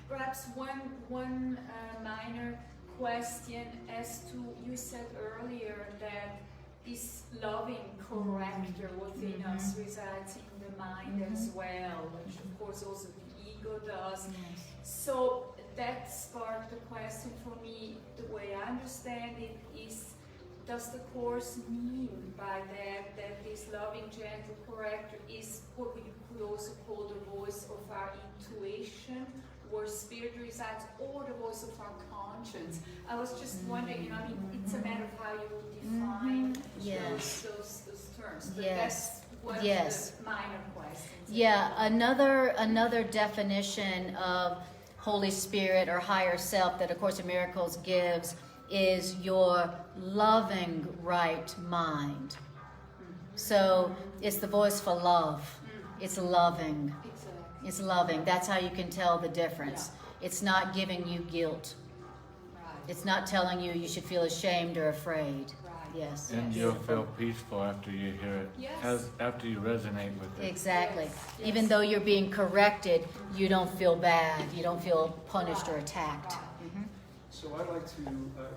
Speaker 3: Perhaps one minor question as to, you said earlier that this loving corrector within us resides in the mind as well, which of course also the ego does.
Speaker 1: Yes.
Speaker 3: So that sparked a question for me. The way I understand it is, does the Course mean by that this loving, gentle corrector is what we could also call the voice of our intuition, where spirit resides, or the voice of our conscience? I was just wondering, I mean, it's a matter of how you would define those terms. But that's one of the minor questions.
Speaker 1: Yeah, another definition of Holy Spirit or higher self that A Course in Miracles gives is your loving right mind. So it's the voice for love. It's loving.
Speaker 3: Exactly.
Speaker 1: It's loving. That's how you can tell the difference.
Speaker 3: Yeah.
Speaker 1: It's not giving you guilt.
Speaker 3: Right.
Speaker 1: It's not telling you should feel ashamed or afraid.
Speaker 3: Right.
Speaker 1: Yes.
Speaker 2: And you'll feel peaceful after you hear it,
Speaker 3: Yes.
Speaker 2: after you resonate with it.
Speaker 1: Exactly.
Speaker 3: Yes.
Speaker 1: Even though you're being corrected, you don't feel bad. You don't feel punished or attacked.
Speaker 3: Right.
Speaker 4: So I'd like to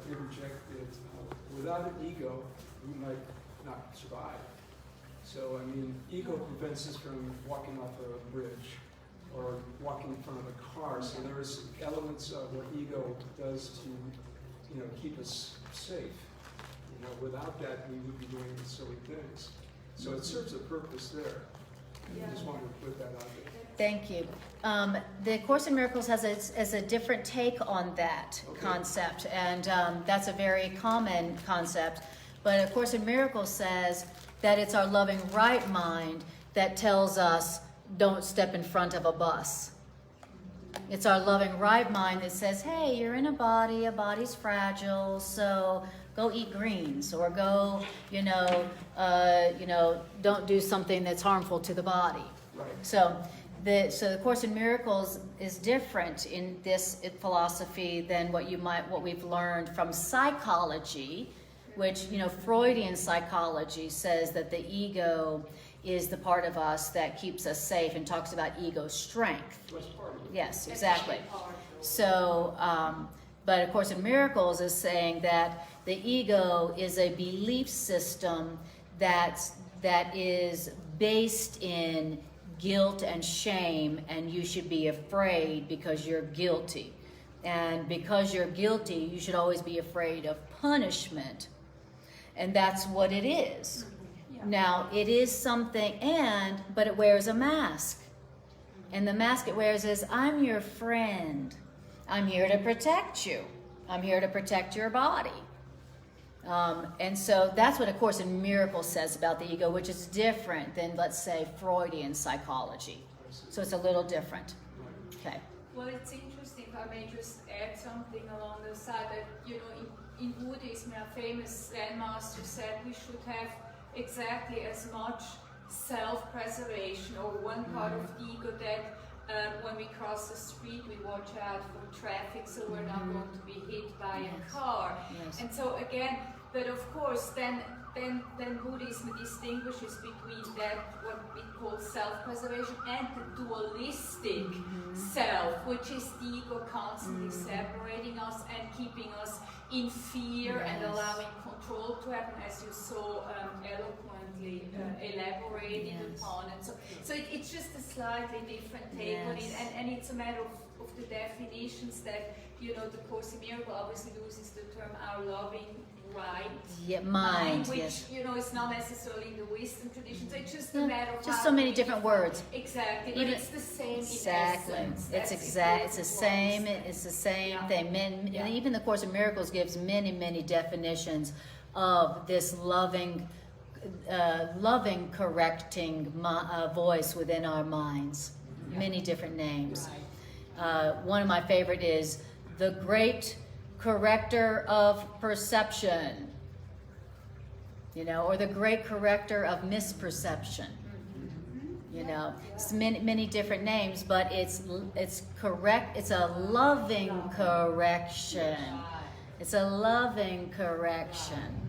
Speaker 4: interject that without an ego, we might not survive. So, I mean, ego prevents us from walking off a bridge or walking in front of a car. So there's elements of what ego does to, keep us safe. Without that, we would be doing silly things. So it serves a purpose there. I just wanted to put that out there.
Speaker 1: Thank you. The Course in Miracles has a different take on that concept, and that's a very common concept. But A Course in Miracles says that it's our loving right mind that tells us, don't step in front of a bus. It's our loving right mind that says, hey, you're in a body's fragile, so go eat greens, or go, don't do something that's harmful to the body.
Speaker 4: Right.
Speaker 1: So the Course in Miracles is different in this philosophy than what we've learned from psychology, which, Freudian psychology says that the ego is the part of us that keeps us safe and talks about ego strength.
Speaker 4: That's part of it.
Speaker 1: Yes, exactly. So, but A Course in Miracles is saying that the ego is a belief system that is based in guilt and shame, and you should be afraid because you're guilty. And because you're guilty, you should always be afraid of punishment. And that's what it is.
Speaker 3: Yeah.
Speaker 1: Now, it is something, but it wears a mask. And the mask it wears is, I'm your friend. I'm here to protect you. I'm here to protect your body. And so that's what A Course in Miracles says about the ego, which is different than, let's say, Freudian psychology. So it's a little different. Okay.
Speaker 3: Well, it's interesting, if I may just add something along the side that, in Buddhism, a famous Zen master said we should have exactly as much self-preservation, or one part of ego that when we cross the street, we watch out for traffic so we're not going to be hit by a car.
Speaker 1: Yes.
Speaker 3: And so again, but of course, then Buddhism distinguishes between that, what we call self-preservation, and the dualistic self, which is the ego constantly separating us and keeping us in fear and allowing control to happen, as you so eloquently elaborated upon. And so it's just a slightly different take on it, and it's a matter of the definitions that the Course in Miracle obviously uses the term our loving right
Speaker 1: Yeah, mind,
Speaker 3: which
Speaker 1: yes.
Speaker 3: is not necessarily in the wisdom tradition. So it's just a matter of
Speaker 1: Just
Speaker 3: how
Speaker 1: so many
Speaker 3: we
Speaker 1: different
Speaker 3: define-
Speaker 1: words.
Speaker 3: Exactly, but
Speaker 1: Even-
Speaker 3: it's the same
Speaker 1: Exactly.
Speaker 3: in essence.
Speaker 1: It's
Speaker 3: That's
Speaker 1: exact. It's the
Speaker 3: beautiful to
Speaker 1: same.
Speaker 3: understand.
Speaker 1: It's the same
Speaker 3: Yeah.
Speaker 1: thing. And
Speaker 3: Yeah.
Speaker 1: even the Course in Miracles gives many, many definitions of this loving, correcting voice within our minds. Many different names. One of my favorite is the great corrector of perception. Or the great corrector of misperception. It's many different names, but it's correct. It's a loving correction. It's a loving correction,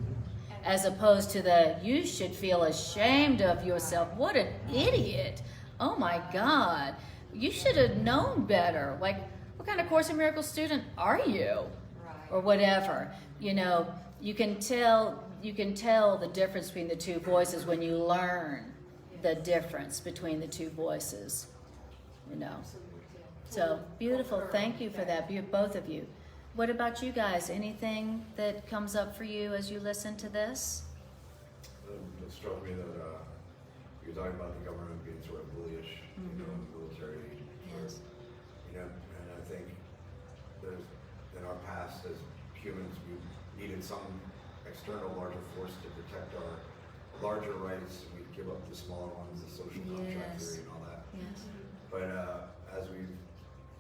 Speaker 1: as opposed to the you should feel ashamed of yourself. What an idiot! Oh my God, you should have known better. Like, what kind of Course in Miracles student are you, or whatever? You can tell the difference between the two voices when you learn the difference between the two voices, So beautiful. Thank you for that, both of you. What about you guys? Anything that comes up for you as you listen to this?
Speaker 5: It struck me that you're talking about the government being sort of bullyish, in the military.
Speaker 1: Yes.
Speaker 5: And I think there's, in our past as humans, we needed some external larger force to protect our larger rights. We give up the smaller ones, the social contract
Speaker 1: Yes.
Speaker 5: theory and all that.
Speaker 1: Yes.
Speaker 5: But as we've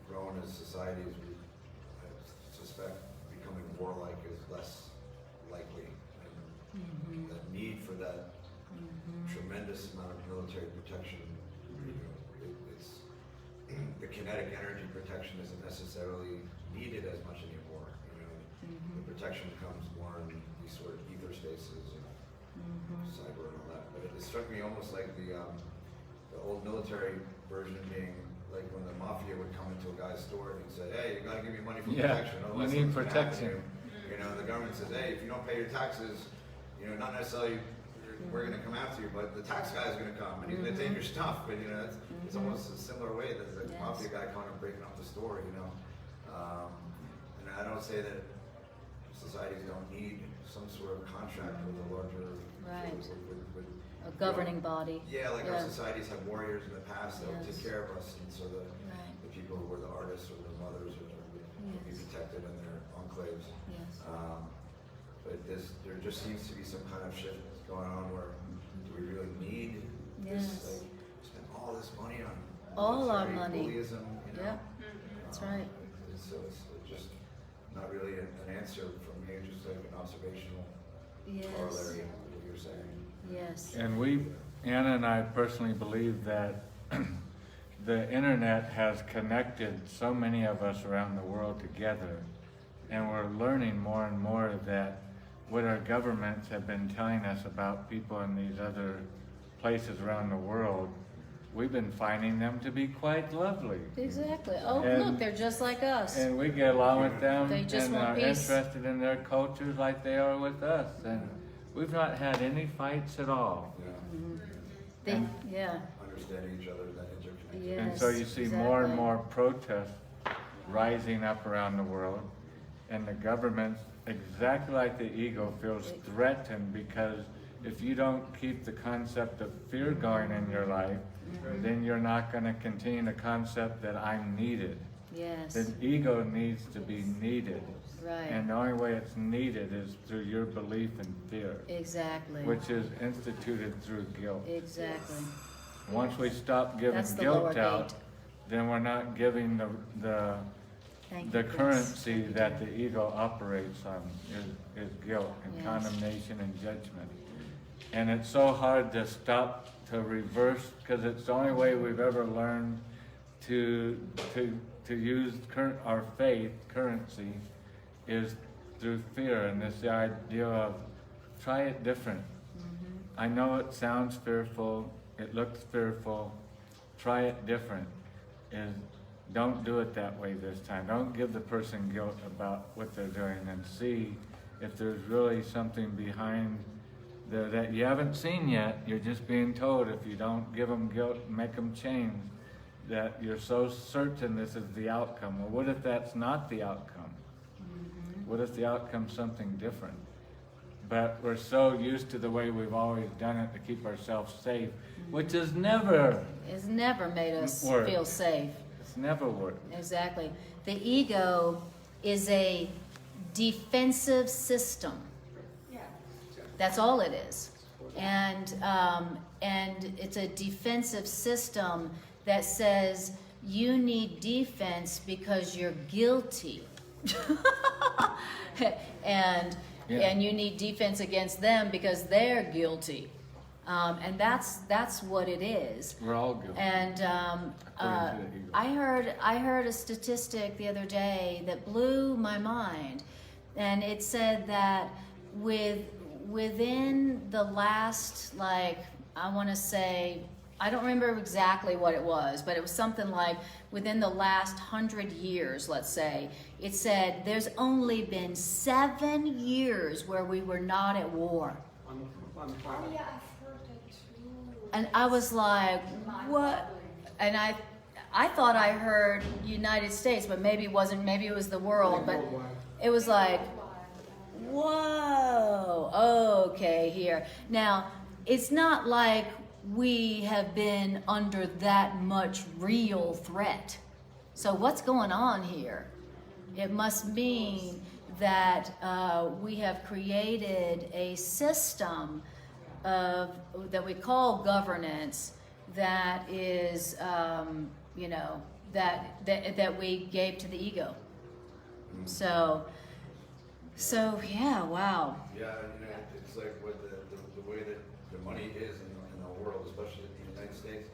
Speaker 5: grown as societies, I suspect becoming warlike is less likely. And the need for that tremendous amount of military protection, it's the kinetic energy protection isn't necessarily needed as much anymore. The protection comes more in these sort of ether spaces and cyber and all that. But it struck me almost like the old military version being like when the mafia would come into a guy's store and he'd say, "Hey, you got to give me money for protection. Otherwise
Speaker 2: you need
Speaker 5: something's gonna happen to
Speaker 2: protection.
Speaker 5: you." The government says, "Hey, if you don't pay your taxes, not necessarily we're going to come after you, but the tax guy is going to come and he's going to take your stuff." But it's almost a similar way that the mafia guy coming and breaking up the store. And I don't say that societies don't need some sort of contract with a larger
Speaker 1: Right.
Speaker 5: with
Speaker 1: A governing body.
Speaker 5: yeah, like our societies have warriors in the past that would
Speaker 1: Yes.
Speaker 5: take care of us, and so the
Speaker 1: Right.
Speaker 5: people who were the artists or the mothers would be
Speaker 1: Yes.
Speaker 5: protected in their enclaves.
Speaker 1: Yes.
Speaker 5: But there just seems to be some kind of shift going on where do we really need
Speaker 1: Yes.
Speaker 5: this? Like, spend all this money on
Speaker 1: All our
Speaker 5: military
Speaker 1: money.
Speaker 5: bullyism,
Speaker 1: Yep. That's right.
Speaker 5: So it's just not really an answer from me, just like an observational
Speaker 1: Yes.
Speaker 5: corollary of what you're saying.
Speaker 1: Yes.
Speaker 2: And Anna and I personally believe that the internet has connected so many of us around the world together, and we're learning more and more that what our governments have been telling us about people in these other places around the world, we've been finding them to be quite lovely.
Speaker 1: Exactly. Oh,
Speaker 2: And-
Speaker 1: look, they're just like us.
Speaker 2: And we get along with them
Speaker 1: They just
Speaker 2: and
Speaker 1: want
Speaker 2: are
Speaker 1: peace.
Speaker 2: interested in their cultures like they are with us. And we've not had any fights at all.
Speaker 1: Yeah.
Speaker 5: Understanding each other, that interconnection.
Speaker 1: Yeah.
Speaker 2: And so
Speaker 1: Yes,
Speaker 2: you see more and
Speaker 1: exactly.
Speaker 2: more protests rising up around the world, and the government, exactly like the ego, feels threatened because if you don't keep the concept of fear going in your life, then you're not going to continue the concept that I'm needed.
Speaker 1: Yes.
Speaker 2: The ego needs to be needed.
Speaker 1: Right.
Speaker 2: And the only way it's needed is through your belief in fear,
Speaker 1: Exactly.
Speaker 2: which is instituted through guilt.
Speaker 1: Exactly.
Speaker 2: Once we stop giving
Speaker 1: That's the lower
Speaker 2: guilt out,
Speaker 1: gate.
Speaker 2: then we're not giving the
Speaker 1: Thank
Speaker 2: the
Speaker 1: you, Chris.
Speaker 2: currency
Speaker 1: Thank you,
Speaker 2: that
Speaker 1: John.
Speaker 2: the ego operates on is guilt and
Speaker 1: Yes.
Speaker 2: condemnation and judgment. And it's so hard to stop, to reverse, because it's the only way we've ever learned to use our faith currency is through fear. And it's the idea of try it different. I know it sounds fearful, it looks fearful, try it different. Don't do it that way this time. Don't give the person guilt about what they're doing, and see if there's really something behind there that you haven't seen yet. You're just being told if you don't give them guilt, make them change, that you're so certain this is the outcome. Well, what if that's not the outcome? What if the outcome's something different? But we're so used to the way we've always done it to keep ourselves safe, which has never
Speaker 1: It's never made us
Speaker 2: Work.
Speaker 1: feel safe.
Speaker 2: It's never worked.
Speaker 1: Exactly. The ego is a defensive system.
Speaker 3: Yeah.
Speaker 1: That's all it is. And it's a defensive system that says you need defense because you're guilty. and you need defense against them because they're guilty. And that's what it is.
Speaker 2: We're all guilty.
Speaker 1: And
Speaker 2: According to the ego.
Speaker 1: I heard a statistic the other day that blew my mind, and it said that within the last, like, I want to say, I don't remember exactly what it was, but it was something like within the last 100 years, let's say, it said there's only been 7 years where we were not at war.
Speaker 4: On the
Speaker 3: Oh
Speaker 4: planet.
Speaker 3: yeah, I've heard that too.
Speaker 1: And I was like, what? And I thought I heard United States, but maybe it wasn't, maybe it was the world, but
Speaker 4: Worldwide.
Speaker 1: it was like,
Speaker 3: Worldwide,
Speaker 1: whoa, okay, here. Now, it's not like we have been under that much real threat. So what's going on here? It must mean that we have created a system of that we call governance that is, that we gave to the ego. So yeah, wow.
Speaker 5: Yeah, it's like with the way that the money is in the world, especially in the United States.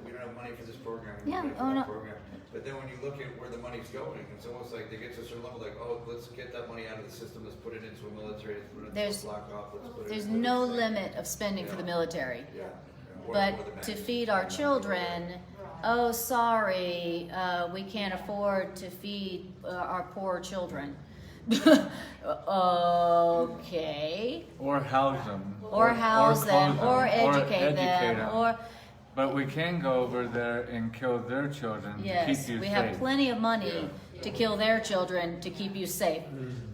Speaker 5: We don't have money for this program. We
Speaker 1: Yeah,
Speaker 5: don't have
Speaker 1: oh,
Speaker 5: that
Speaker 1: no.
Speaker 5: program. But then when you look at where the money's going, it's almost like they get to a certain level, like, oh, let's get that money out of the system, let's put it into a military, let's put it into
Speaker 1: There's-
Speaker 5: a block off, let's put it
Speaker 1: There's
Speaker 5: into
Speaker 1: no
Speaker 5: this thing.
Speaker 1: limit of spending for the military.
Speaker 5: Yeah. Or
Speaker 1: But
Speaker 5: the
Speaker 1: to
Speaker 5: man.
Speaker 1: feed our children, oh, sorry, we can't afford to feed our poor children. Okay.
Speaker 2: Or house them.
Speaker 1: Or house them,
Speaker 2: clothe
Speaker 1: or educate them,
Speaker 2: them.
Speaker 1: or,
Speaker 2: But we can go over there and kill their children to
Speaker 1: yes,
Speaker 2: keep you
Speaker 1: we
Speaker 2: safe.
Speaker 1: have plenty of money to kill their children to keep you safe.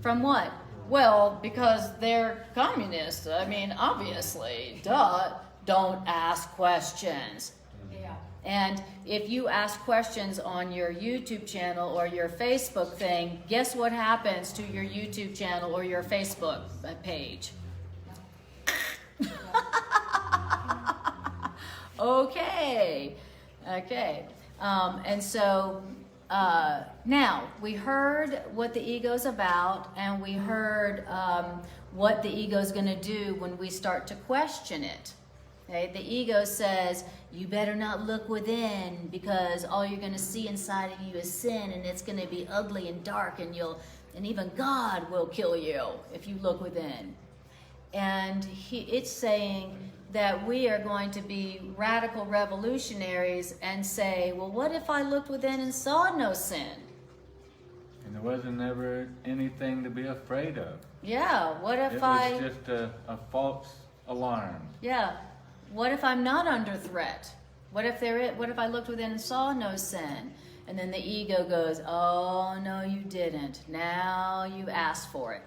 Speaker 1: From what? Well, because they're communists. I mean, obviously, duh. Don't ask questions.
Speaker 3: yeah.
Speaker 1: And if you ask questions on your YouTube channel or your Facebook thing, guess what happens to your YouTube channel or your Facebook page? Okay. And so now we heard what the ego's about, and we heard what the ego's going to do when we start to question it. Okay? The ego says, you better not look within, because all you're going to see inside of you is sin, and it's going to be ugly and dark, and even God will kill you if you look within. And it's saying that we are going to be radical revolutionaries and say, well, what if I looked within and saw no sin?
Speaker 2: And there wasn't ever anything to be afraid of.
Speaker 1: Yeah, what if
Speaker 2: It
Speaker 1: I...
Speaker 2: was just a false alarm.
Speaker 1: Yeah. What if I'm not under threat? What if I looked within and saw no sin? And then the ego goes, oh, no, you didn't. Now you asked for it.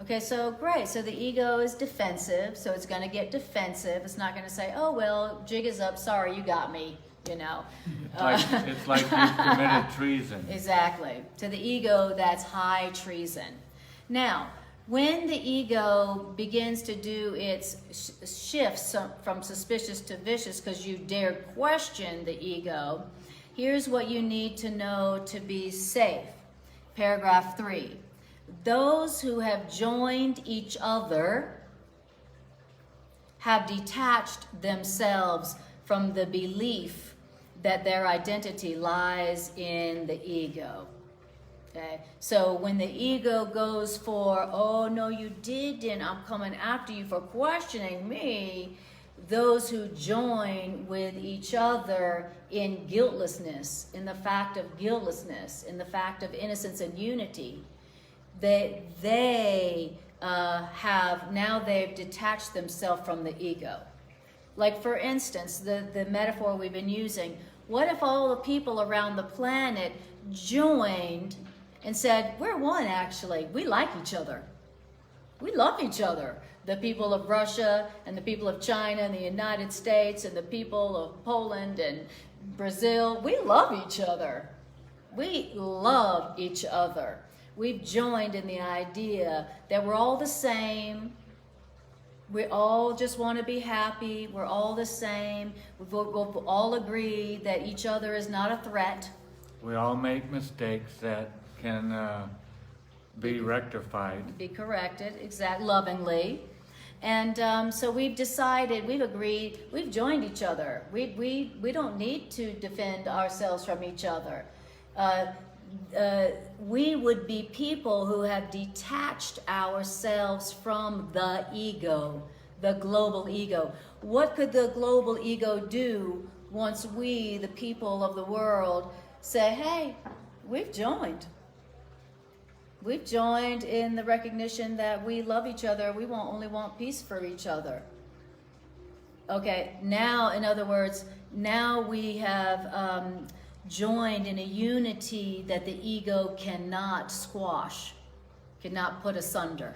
Speaker 1: Okay, so great. So the ego is defensive, so it's going to get defensive. It's not going to say, oh, well, jig is up. Sorry, you got me,
Speaker 2: It's like you've committed treason.
Speaker 1: Exactly. To the ego, that's high treason. Now, when the ego begins to do its shifts from suspicious to vicious because you dare question the ego, here's what you need to know to be safe. Paragraph 3. Those who have joined each other have detached themselves from the belief that their identity lies in the ego. Okay? So when the ego goes for, oh, no, you didn't, I'm coming after you for questioning me, those who join with each other in guiltlessness, in the fact of guiltlessness, in the fact of innocence and unity, they've detached themselves from the ego. Like, for instance, the metaphor we've been using, what if all the people around the planet joined and said, we're one actually. We like each other. We love each other. The people of Russia and the people of China and the United States and the people of Poland and Brazil, we love each other. We love each other. We've joined in the idea that we're all the same. We all just want to be happy. We're all the same. We've all agree that each other is not a threat.
Speaker 2: We all make mistakes that can be rectified.
Speaker 1: Be corrected, lovingly. And so we've decided, we've agreed, we've joined each other. We don't need to defend ourselves from each other. We would be people who have detached ourselves from the ego, the global ego. What could the global ego do once we, the people of the world, say, hey, we've joined. We've joined in the recognition that we love each other. We only want peace for each other. Okay, now, in other words, now we have joined in a unity that the ego cannot squash, cannot put asunder.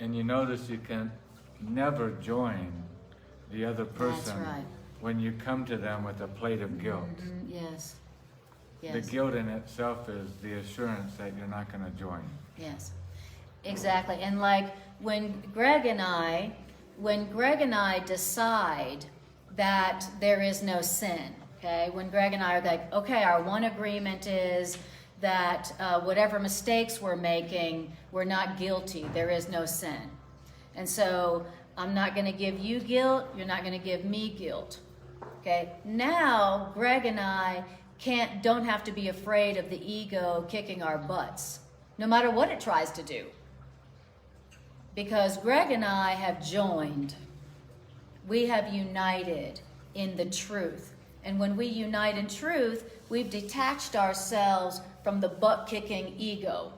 Speaker 2: And you notice you can never join the other person.
Speaker 1: That's right.
Speaker 2: When you come to them with a plate of guilt.
Speaker 1: Yes.
Speaker 2: The guilt in itself is the assurance that you're not going to join.
Speaker 1: Yes, exactly. And like when Greg and I decide that there is no sin, okay? When Greg and I are like, okay, our one agreement is that whatever mistakes we're making, we're not guilty. There is no sin. And so I'm not going to give you guilt. You're not going to give me guilt. Okay? Now, Greg and I don't have to be afraid of the ego kicking our butts, no matter what it tries to do. Because Greg and I have joined. We have united in the truth. And when we unite in truth, we've detached ourselves from the butt-kicking ego.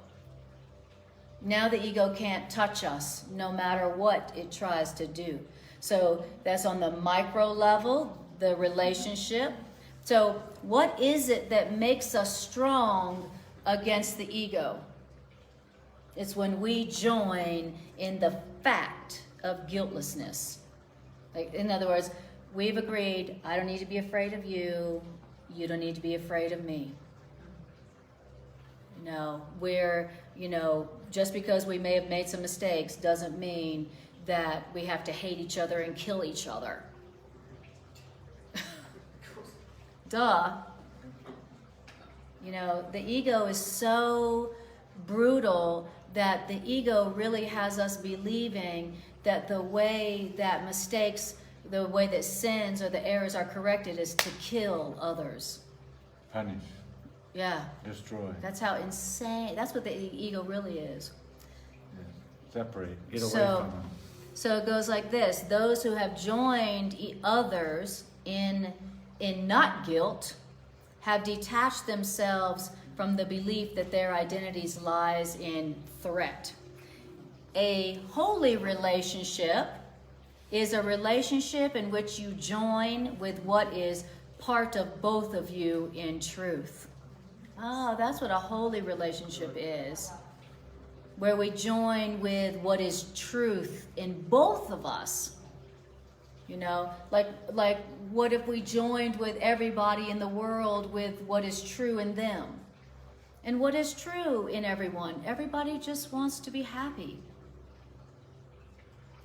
Speaker 1: Now the ego can't touch us, no matter what it tries to do. So that's on the micro level, the relationship. So what is it that makes us strong against the ego? It's when we join in the fact of guiltlessness. Like, in other words, we've agreed, I don't need to be afraid of you. You don't need to be afraid of me. No, just because we may have made some mistakes doesn't mean that we have to hate each other and kill each other. Duh. The ego is so brutal that the ego really has us believing that the way that mistakes, the way that sins or the errors are corrected is to kill others.
Speaker 2: Punish.
Speaker 1: Yeah.
Speaker 2: Destroy.
Speaker 1: That's how insane, that's what the ego really is.
Speaker 2: Yes. Separate. Get away from them.
Speaker 1: So it goes like this. Those who have joined others in not guilt have detached themselves from the belief that their identities lies in threat. A holy relationship is a relationship in which you join with what is part of both of you in truth. That's what a holy relationship is. Where we join with what is truth in both of us. Like what if we joined with everybody in the world with what is true in them? And what is true in everyone? Everybody just wants to be happy.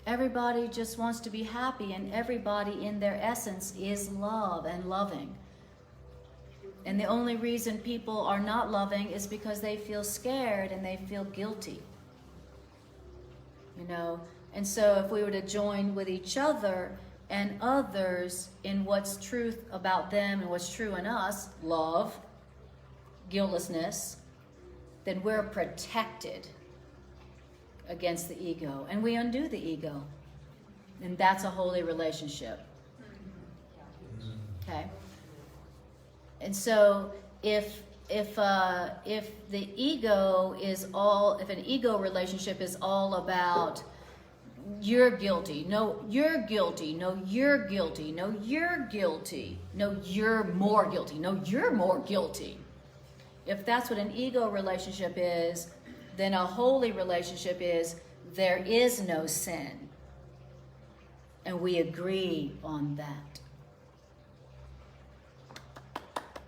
Speaker 1: Everybody just wants to be happy, and everybody in their essence is love and loving. And the only reason people are not loving is because they feel scared and they feel guilty. And so if we were to join with each other and others in what's truth about them and what's true in us, love, guiltlessness, then we're protected against the ego. And we undo the ego. And that's a holy relationship. Okay? And so if the ego is if an ego relationship is all about you're guilty, no, you're guilty, no, you're guilty, no, you're guilty, no, you're more guilty, no, you're more guilty. If that's what an ego relationship is, then a holy relationship is there is no sin. And we agree on that.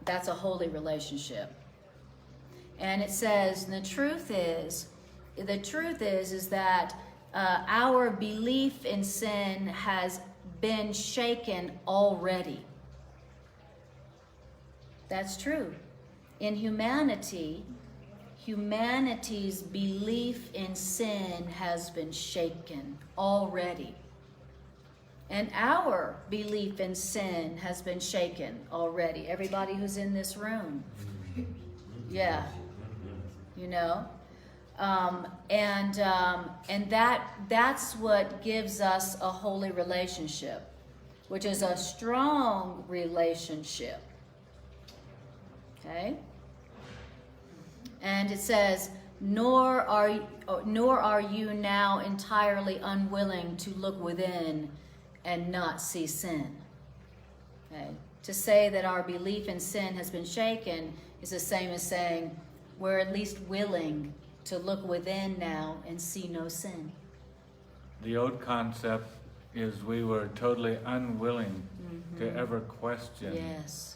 Speaker 1: That's a holy relationship. And it says, the truth is that our belief in sin has been shaken already. That's true. In humanity, humanity's belief in sin has been shaken already. And our belief in sin has been shaken already. Everybody who's in this room. Yeah. You know? And that's what gives us a holy relationship, which is a strong relationship. Okay? And it says, nor are you now entirely unwilling to look within and not see sin. Okay? To say that our belief in sin has been shaken is the same as saying we're at least willing to look within now and see no sin.
Speaker 2: The old concept is we were totally unwilling to ever question
Speaker 1: Yes.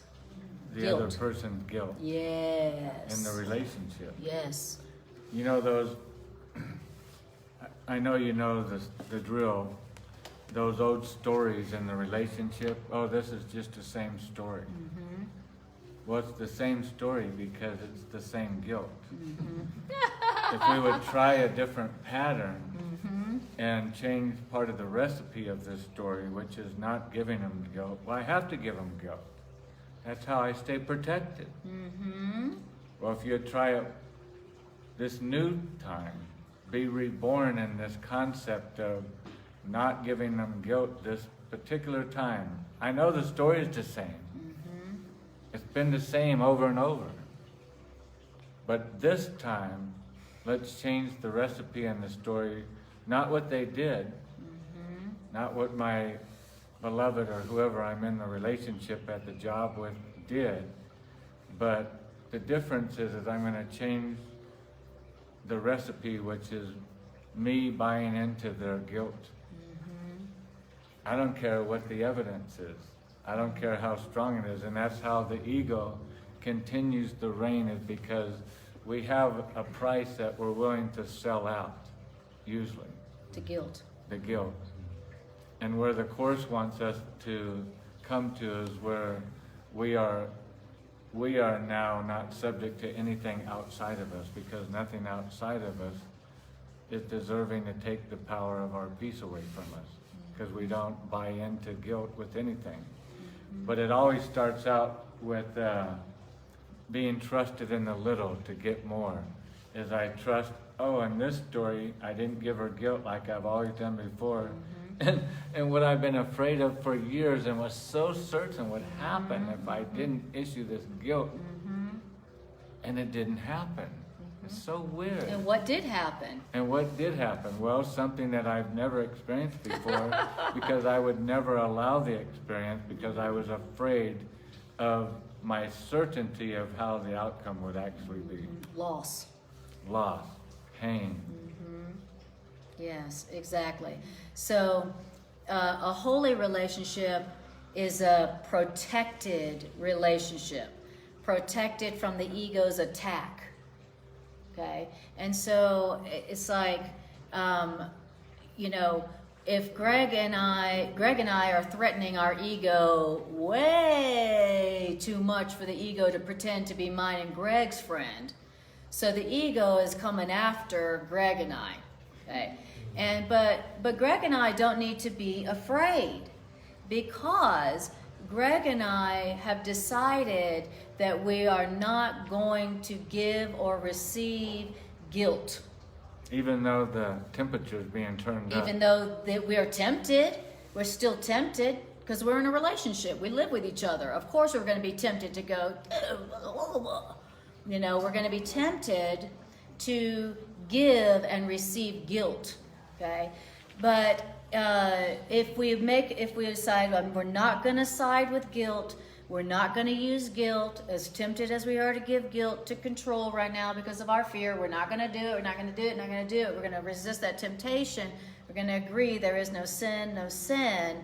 Speaker 2: the
Speaker 1: Guilt.
Speaker 2: other person's guilt
Speaker 1: Yes.
Speaker 2: in the relationship.
Speaker 1: Yes.
Speaker 2: You know those, I know you know the drill, those old stories in the relationship. Oh, this is just the same story. Well, it's the same story because it's the same guilt. If we would try a different pattern and change part of the recipe of this story, which is not giving them guilt, well, I have to give them guilt. That's how I stay protected. Well, if you try it this new time, be reborn in this concept of not giving them guilt this particular time. I know the story is the same. It's been the same over and over. But this time, let's change the recipe and the story, not what they did, not what my beloved or whoever I'm in the relationship at the job with did, but the difference is I'm going to change the recipe, which is me buying into their guilt. I don't care what the evidence is. I don't care how strong it is. And that's how the ego continues to reign, is because we have a price that we're willing to sell out, usually.
Speaker 1: To guilt.
Speaker 2: The guilt. And where the Course wants us to come to is where we are now not subject to anything outside of us, because nothing outside of us is deserving to take the power of our peace away from us, because we don't buy into guilt with anything. But it always starts out with being trusted in the little to get more. As I trust, oh, in this story, I didn't give her guilt like I've always done before. And what I've been afraid of for years and was so certain would happen if I didn't issue this guilt. And it didn't happen. It's so weird.
Speaker 1: And what did happen?
Speaker 2: And what did happen? Well, something that I've never experienced before, because I would never allow the experience, because I was afraid of my certainty of how the outcome would actually be.
Speaker 1: Loss.
Speaker 2: Loss, pain.
Speaker 1: Yes, exactly. So a holy relationship is a protected relationship, protected from the ego's attack. Okay, and so it's like, you know, if Greg and I are threatening our ego way too much for the ego to pretend to be mine and Greg's friend, so the ego is coming after Greg and I. Okay, and but Greg and I don't need to be afraid, because Greg and I have decided that we are not going to give or receive guilt.
Speaker 2: Even though the temperature is being turned up.
Speaker 1: Even though that we are tempted, we're still tempted, because we're in a relationship. We live with each other. Of course we're going to be tempted to go, you know, we're going to be tempted to give and receive guilt, okay? But if we decide we're not going to side with guilt, We're not going to use guilt, as tempted as we are to give guilt to control right now because of our fear. We're not going to do it. We're not going to do it. Not going to do it. We're going to resist that temptation. We're going to agree there is no sin, no sin.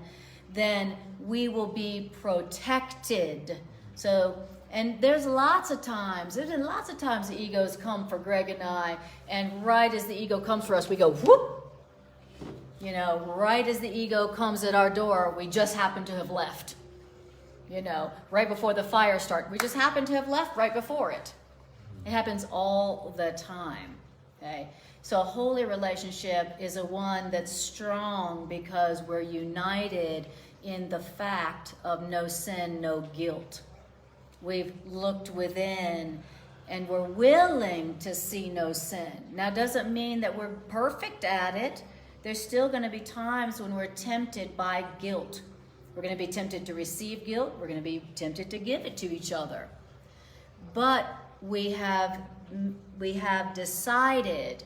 Speaker 1: Then we will be protected. So, and there's lots of times the egos come for Greg and I, and right as the ego comes for us, we go whoop. You know, right as the ego comes at our door, we just happen to have left. You know, right before the fire starts, we just happen to have left right before it. It happens all the time. Okay, so a holy relationship is a one that's strong because we're united in the fact of no sin, no guilt. We've looked within and we're willing to see no sin. Now, it doesn't mean that we're perfect at it. There's still going to be times when we're tempted by guilt. We're going to be tempted to receive guilt. We're going to be tempted to give it to each other. But we have decided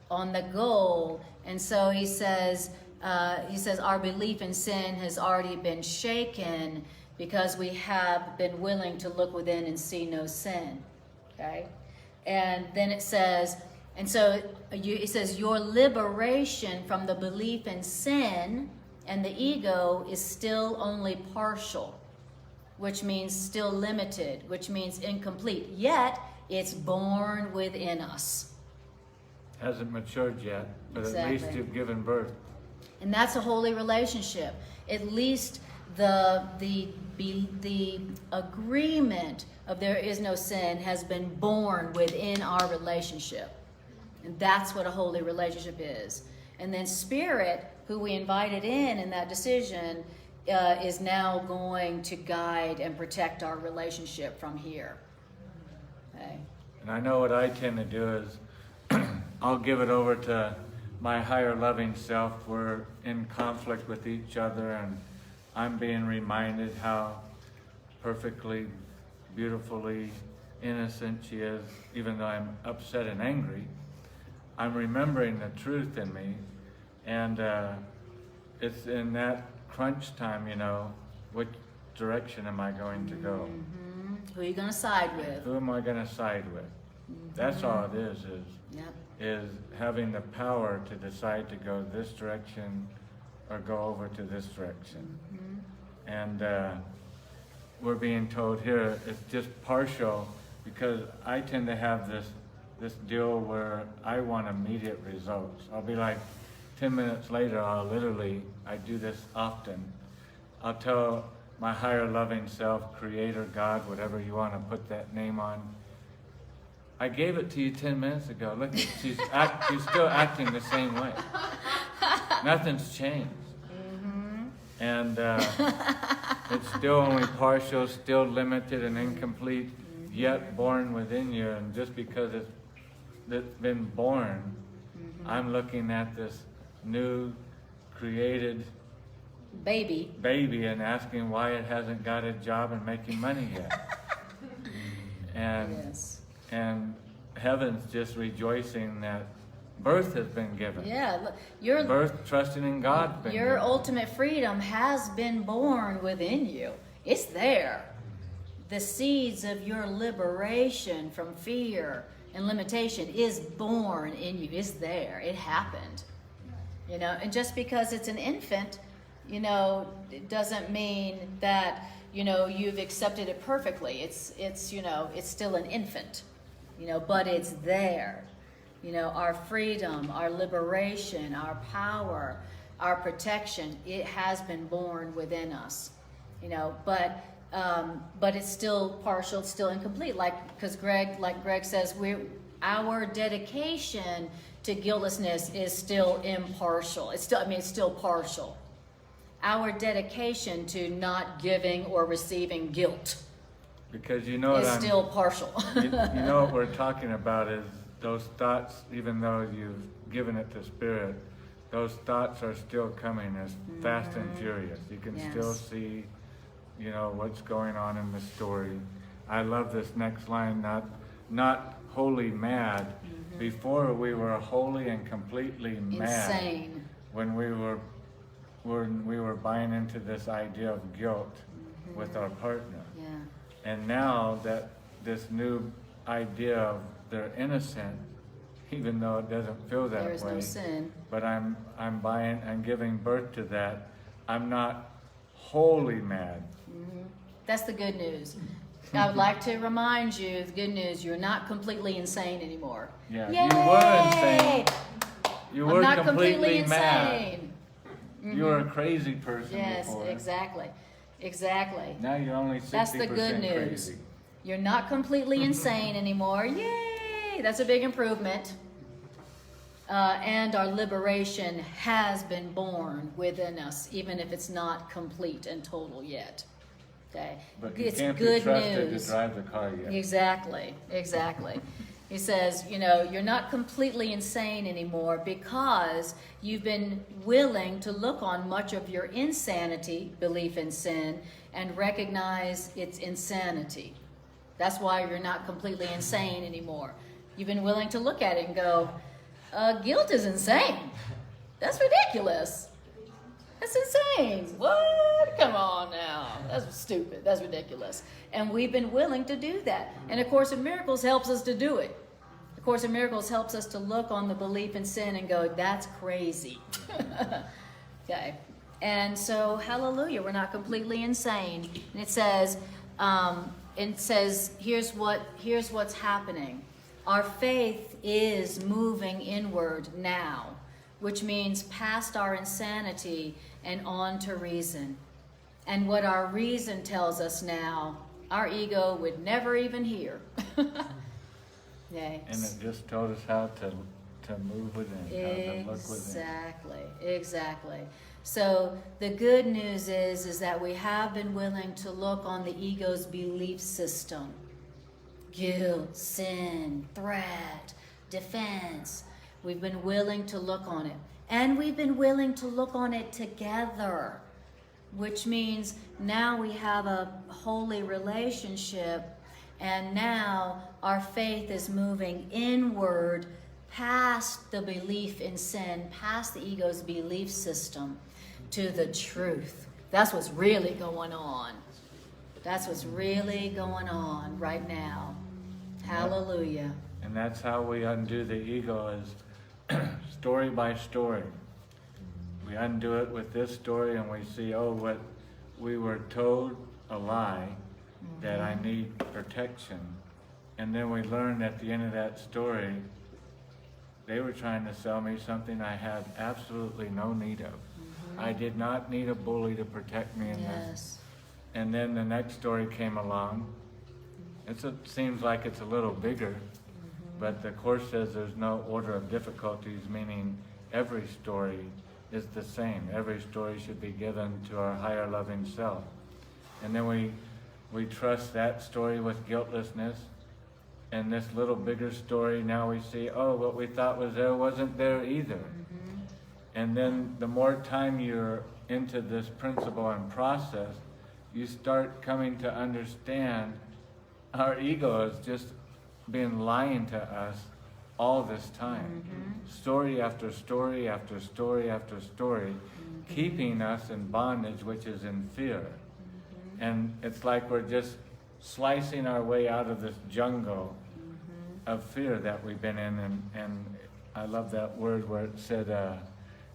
Speaker 1: on the goal. And so he says our belief in sin has already been shaken because we have been willing to look within and see no sin. Okay? And then it says, it says your liberation from the belief in sin and the ego is still only partial, which means still limited, which means incomplete. Yet, it's born within us.
Speaker 2: Hasn't matured yet, but
Speaker 1: Exactly.
Speaker 2: at least you've given birth.
Speaker 1: And that's a holy relationship. At least the agreement of there is no sin has been born within our relationship. And that's what a holy relationship is. And then spirit, who we invited in that decision, is now going to guide and protect our relationship from here. Okay.
Speaker 2: And I know what I tend to do is I'll give it over to my higher loving self. We're in conflict with each other and I'm being reminded how perfectly, beautifully innocent she is, even though I'm upset and angry. I'm remembering the truth in me, and it's in that crunch time, you know, which direction am I going to go?
Speaker 1: Mm-hmm. Who are you going to side with?
Speaker 2: Who am I going to side with?
Speaker 1: Mm-hmm.
Speaker 2: That's all it is
Speaker 1: Yep.
Speaker 2: is having the power to decide to go this direction or go over to this direction.
Speaker 1: Mm-hmm.
Speaker 2: And we're being told here it's just partial, because I tend to have this deal where I want immediate results. I'll be like 10 minutes later, I do this often, I'll tell my higher loving self, creator, God, whatever you want to put that name on, I gave it to you 10 minutes ago. Look, she's still acting the same way. Nothing's changed.
Speaker 1: Mm-hmm.
Speaker 2: And it's still only partial, still limited and incomplete, yet born within you. And just because it's been born, I'm looking at this new created
Speaker 1: Baby.
Speaker 2: and asking why it hasn't got a job and making money yet.
Speaker 1: Yes.
Speaker 2: And heaven's just rejoicing that birth has been given.
Speaker 1: Yeah, look, your
Speaker 2: Birth, trusting in God.
Speaker 1: your ultimate freedom has been born within you. It's there. The seeds of your liberation from fear and limitation is born in you. It's there. It happened. You know, and just because it's an infant, you know, it doesn't mean that, you know, you've accepted it perfectly. It's you know, it's still an infant. You know, but it's there. You know, our freedom, our liberation, our power, our protection, it has been born within us. You know, but it's still partial, it's still incomplete. Because Greg says, our dedication to guiltlessness is still impartial. It's still partial. Our dedication to not giving or receiving guilt
Speaker 2: Because you know
Speaker 1: is still partial.
Speaker 2: you know what we're talking about is those thoughts, even though you've given it to Spirit, those thoughts are still coming as fast and furious. You can
Speaker 1: Yes.
Speaker 2: still see, you know, what's going on in the story. I love this next line, not wholly mad. Before we were wholly and completely mad.
Speaker 1: Insane.
Speaker 2: When we were buying into this idea of guilt with our partner. And now that this new idea of they're innocent, even though it doesn't feel that
Speaker 1: There is
Speaker 2: way,
Speaker 1: no sin.
Speaker 2: but I'm giving birth to that. I'm not wholly mad.
Speaker 1: That's the good news. I would like to remind you, the good news, you're not completely insane anymore.
Speaker 2: Yeah,
Speaker 1: Yay!
Speaker 2: you were insane. You
Speaker 1: I'm
Speaker 2: were
Speaker 1: not
Speaker 2: completely mad.
Speaker 1: insane.
Speaker 2: You were a crazy person
Speaker 1: Yes,
Speaker 2: before.
Speaker 1: exactly. Exactly.
Speaker 2: Now you're only 60%
Speaker 1: That's the good news.
Speaker 2: crazy.
Speaker 1: You're not completely insane anymore. Yay! That's a big improvement. And our liberation has been born within us, even if it's not complete and total yet. Okay?
Speaker 2: But you
Speaker 1: It's
Speaker 2: can't be
Speaker 1: good
Speaker 2: trusted
Speaker 1: news.
Speaker 2: to drive the car yet.
Speaker 1: Exactly, exactly. He says, you know, you're not completely insane anymore because you've been willing to look on much of your insanity, belief in sin, and recognize its insanity. That's why you're not completely insane anymore. You've been willing to look at it and go, guilt is insane. That's ridiculous. That's insane. What? Come on now. That's stupid. That's ridiculous. And we've been willing to do that. And A Course in Miracles helps us to do it. A Course in Miracles helps us to look on the belief in sin and go, that's crazy. Okay. And so, hallelujah, we're not completely insane. And it says, here's what's happening. Our faith is moving inward now, which means past our insanity and on to reason. And what our reason tells us now, our ego would never even hear. Yay.
Speaker 2: And it just told us how to move within, how to look within.
Speaker 1: Exactly. So the good news is that we have been willing to look on the ego's belief system. Guilt, sin, threat, defense. We've been willing to look on it. And we've been willing to look on it together, which means now we have a holy relationship, and now our faith is moving inward past the belief in sin, past the ego's belief system, to the truth. That's what's really going on. That's what's really going on right now. Hallelujah.
Speaker 2: And that's how we undo the ego, is story by story. We undo it with this story and we see, what we were told, a lie, that I need protection. And then we learn at the end of that story, they were trying to sell me something I had absolutely no need of. I did not need a bully to protect me in this. And then the next story came along. It seems like it's a little bigger, but the Course says there's no order of difficulties, meaning every story is the same. Every story should be given to our higher loving self. And then we trust that story with guiltlessness. And this little bigger story, now we see, what we thought was there wasn't there either. And then the more time you're into this principle and process, you start coming to understand our ego has just been lying to us all this time. Story after story after story after story, keeping us in bondage, which is in fear. And it's like we're just slicing our way out of this jungle of fear that we've been in. And I love that word where it said,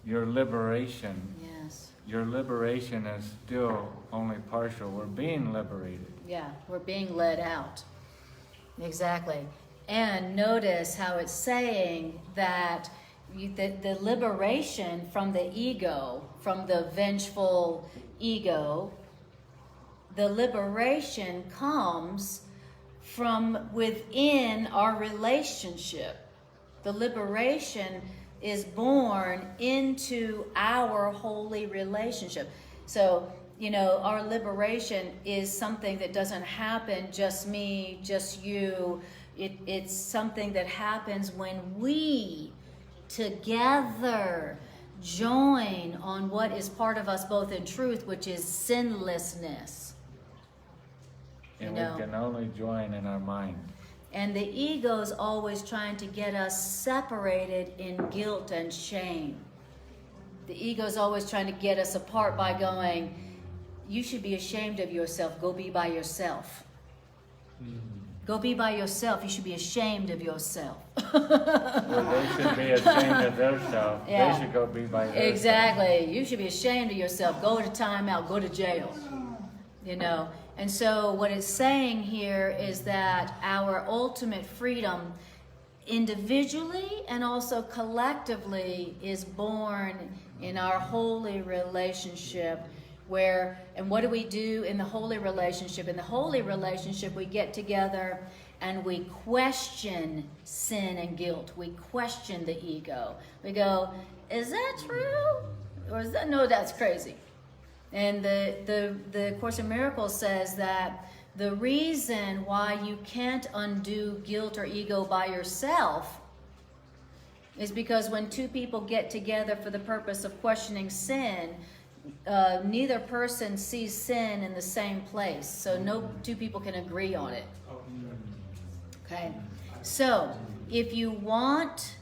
Speaker 2: your liberation.
Speaker 1: Yes.
Speaker 2: Your liberation is still only partial. We're being liberated.
Speaker 1: Yeah, we're being led out. Exactly. And notice how it's saying that the liberation from the ego, from the vengeful ego, the liberation comes from within our relationship. The liberation is born into our holy relationship. So, our liberation is something that doesn't happen just me, just you. It's something that happens when we together join on what is part of us both in truth, which is sinlessness.
Speaker 2: And we can only join in our mind.
Speaker 1: And the ego's always trying to get us separated in guilt and shame. The ego's always trying to get us apart by going, you should be ashamed of yourself, go be by yourself. Go be by yourself. You should be ashamed of yourself.
Speaker 2: Well, they should be ashamed of themselves.
Speaker 1: Yeah.
Speaker 2: They should go be by themselves.
Speaker 1: Exactly. You should be ashamed of yourself. Go to timeout. Go to jail. You know. And so what it's saying here is that our ultimate freedom, individually and also collectively, is born in our holy relationship. Where, and what do we do in the holy relationship? In the holy relationship, we get together and we question sin and guilt. We question the ego. We go, is that true? Or is that, no, that's crazy. And the Course in Miracles says that the reason why you can't undo guilt or ego by yourself is because when two people get together for the purpose of questioning sin, neither person sees sin in the same place, so no two people can agree on it. Okay, so if you want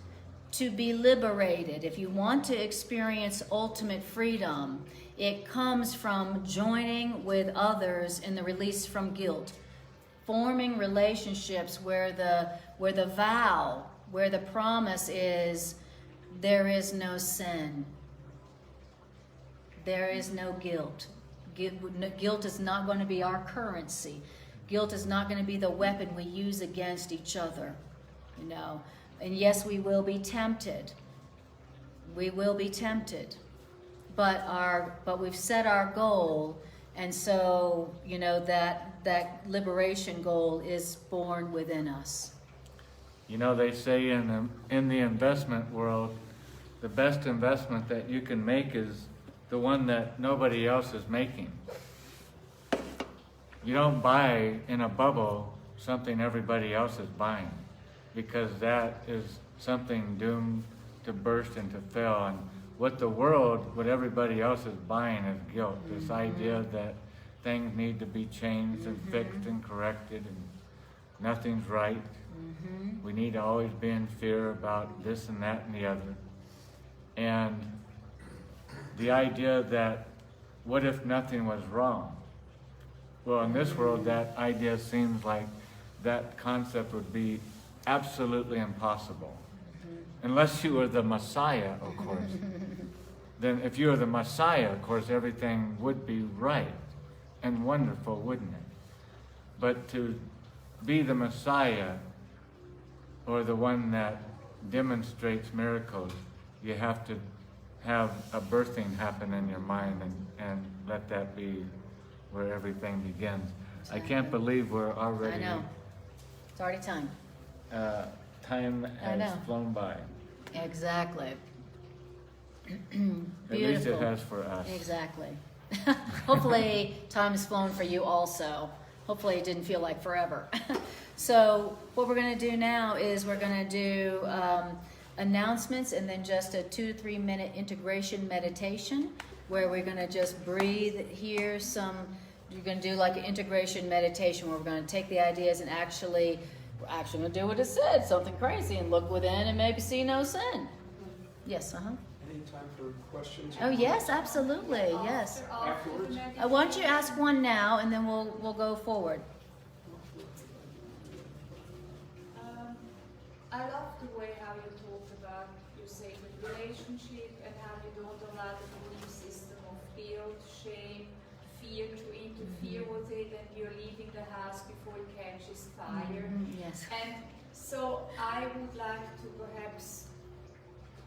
Speaker 1: to be liberated, if you want to experience ultimate freedom, it comes from joining with others in the release from guilt, forming relationships where the vow, where the promise is, there is no sin. There is no guilt. Guilt is not going to be our currency. Guilt is not going to be the weapon we use against each other. You know, and yes, we will be tempted. We will be tempted, but we've set our goal, and so you know that liberation goal is born within us.
Speaker 2: You know, they say in the investment world, the best investment that you can make is the one that nobody else is making. You don't buy in a bubble something everybody else is buying, because that is something doomed to burst and to fail. And what everybody else is buying is guilt. This idea that things need to be changed and fixed and corrected and nothing's right. We need to always be in fear about this and that and the other. And the idea that, what if nothing was wrong? Well, in this world, that idea seems like that concept would be absolutely impossible. Unless you were the Messiah, of course. Then if you were the Messiah, of course, everything would be right and wonderful, wouldn't it? But to be the Messiah, or the one that demonstrates miracles, you have to have a birthing happen in your mind and let that be where everything begins. I can't believe we're already...
Speaker 1: I know. It's already time.
Speaker 2: Time has flown by.
Speaker 1: Exactly.
Speaker 2: At least it has for us.
Speaker 1: Exactly. Hopefully time has flown for you also. Hopefully it didn't feel like forever. So what we're going to do now is we're going to do announcements and then just a 2 to 3 minute integration meditation where we're going to just breathe here you're going to do like an integration meditation where we're going to take the ideas and we're actually going to do what it said, something crazy, and look within and maybe see no sin. Yes,
Speaker 4: Any time for questions?
Speaker 1: Oh yes, absolutely, yes.
Speaker 4: Afterwards?
Speaker 1: Why don't you ask one now and then we'll go forward.
Speaker 3: I love the way how you talked about your sacred relationship and how you don't allow the belief system of guilt, shame, fear to interfere with it, and you're leaving the house before it catches fire.
Speaker 1: Yes.
Speaker 3: And so I would like to perhaps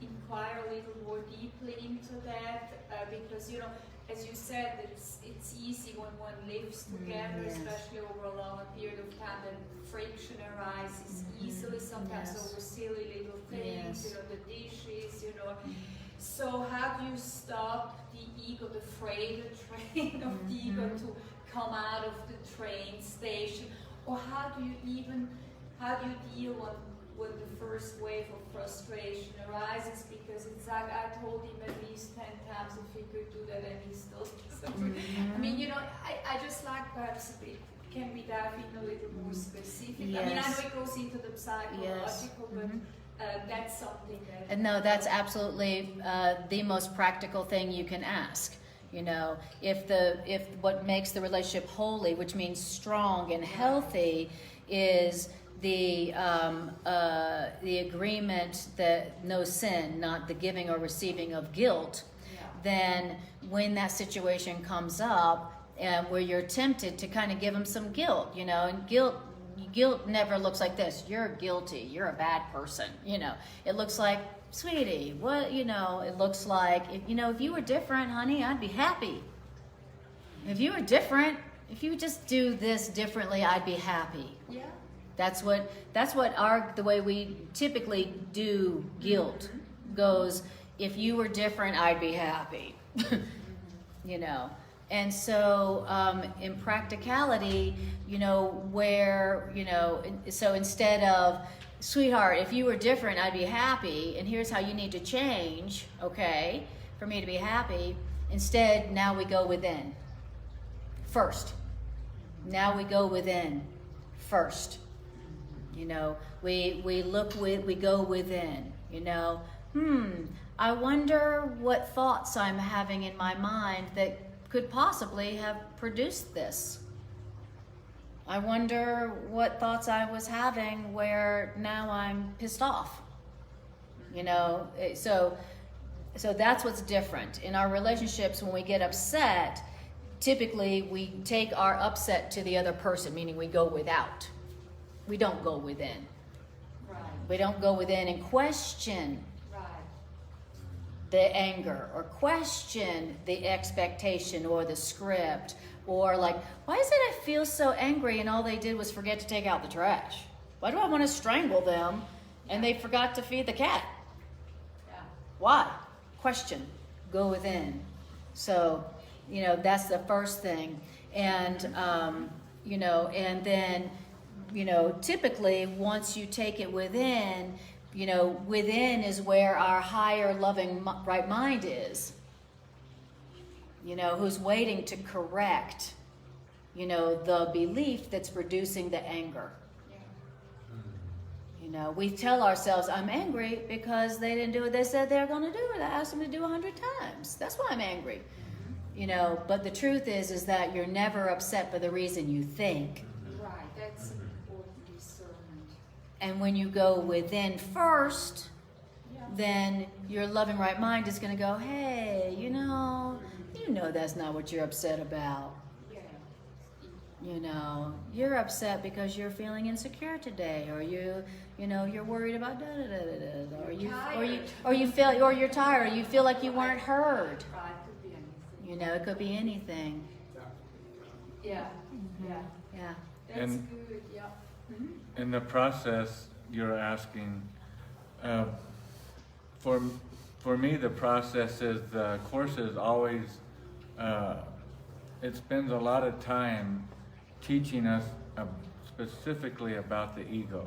Speaker 3: inquire a little more deeply into that because, you know, as you said, it's easy when one lives together,
Speaker 1: yes.
Speaker 3: especially over a longer period of time, that friction arises easily, sometimes
Speaker 1: yes.
Speaker 3: over silly little things,
Speaker 1: Yes.
Speaker 3: you know, the dishes, you know. So how do you stop the ego, the freighter train of the ego to come out of the train station? Or how do you deal when the first wave of frustration arises? Because it's like I told him at least 10 times if he could do that and he still doesn't. I mean, you know, I just like perhaps a bit, can we dive in a little more specific?
Speaker 1: Yes.
Speaker 3: I mean, I know it goes into the psychological, but that's something that...
Speaker 1: And no, that's absolutely the most practical thing you can ask. You know, if what makes the relationship holy, which means strong and healthy, is the agreement that no sin, not the giving or receiving of guilt, then when that situation comes up and where you're tempted to kind of give them some guilt, you know, and guilt never looks like this. You're guilty. You're a bad person. You know, it looks like, sweetie, what, you know, it looks like, if you were different, honey, I'd be happy. If you were different, if you just do this differently, I'd be happy.
Speaker 3: Yeah.
Speaker 1: That's what the way we typically do guilt goes. If you were different, I'd be happy. You know, and so in practicality, you know, where, you know, so instead of, sweetheart, if you were different, I'd be happy, and here's how you need to change, okay, for me to be happy. Instead, now we go within first. Now we go within first. You know, we go within, you know, I wonder what thoughts I'm having in my mind that could possibly have produced this. I wonder what thoughts I was having where now I'm pissed off. You know, so that's what's different. In our relationships, when we get upset, typically we take our upset to the other person, meaning we go without. We don't go within.
Speaker 3: Right.
Speaker 1: We don't go within and question
Speaker 3: Right.
Speaker 1: the anger or question the expectation or the script, or like, why is it I feel so angry and all they did was forget to take out the trash? Why do I want to strangle them and they forgot to feed the cat?
Speaker 3: Yeah.
Speaker 1: Why? Question. Go within. So, you know, that's the first thing. And, you know, and then, you know, typically once you take it within, you know, within is where our higher loving right mind is, you know, who's waiting to correct, you know, the belief that's producing the anger.
Speaker 3: Yeah.
Speaker 1: You know, we tell ourselves, I'm angry because they didn't do what they said they were going to do, or I asked them to do 100 times. That's why I'm angry. You know, but the truth is that you're never upset for the reason you think.
Speaker 3: Right. That's an important discernment.
Speaker 1: And when you go within first,
Speaker 3: Yeah.
Speaker 1: then your loving right mind is going to go, hey, you know that's not what you're upset about.
Speaker 3: Yeah.
Speaker 1: You know, you're upset because you're feeling insecure today, or you're worried about da da da da da, or you feel, or you're tired, or you feel like you weren't heard.
Speaker 3: Right. Could be anything.
Speaker 1: You know, it could be anything.
Speaker 3: Yeah. Yeah.
Speaker 1: Yeah.
Speaker 3: That's
Speaker 2: And-
Speaker 3: good. Yeah.
Speaker 2: In the process, you're asking, for me, the process is the course is always, it spends a lot of time teaching us specifically about the ego.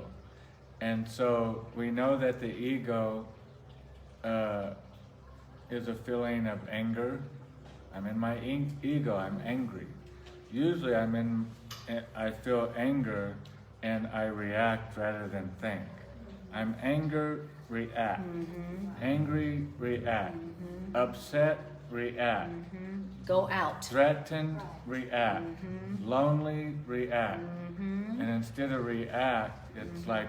Speaker 2: And so we know that the ego is a feeling of anger. I'm in my ego, I'm angry. Usually I feel anger and I react rather than think. I'm anger, react. Angry, react. Upset, react.
Speaker 1: Go out.
Speaker 2: Threatened, react. Lonely, react. And instead of react, it's like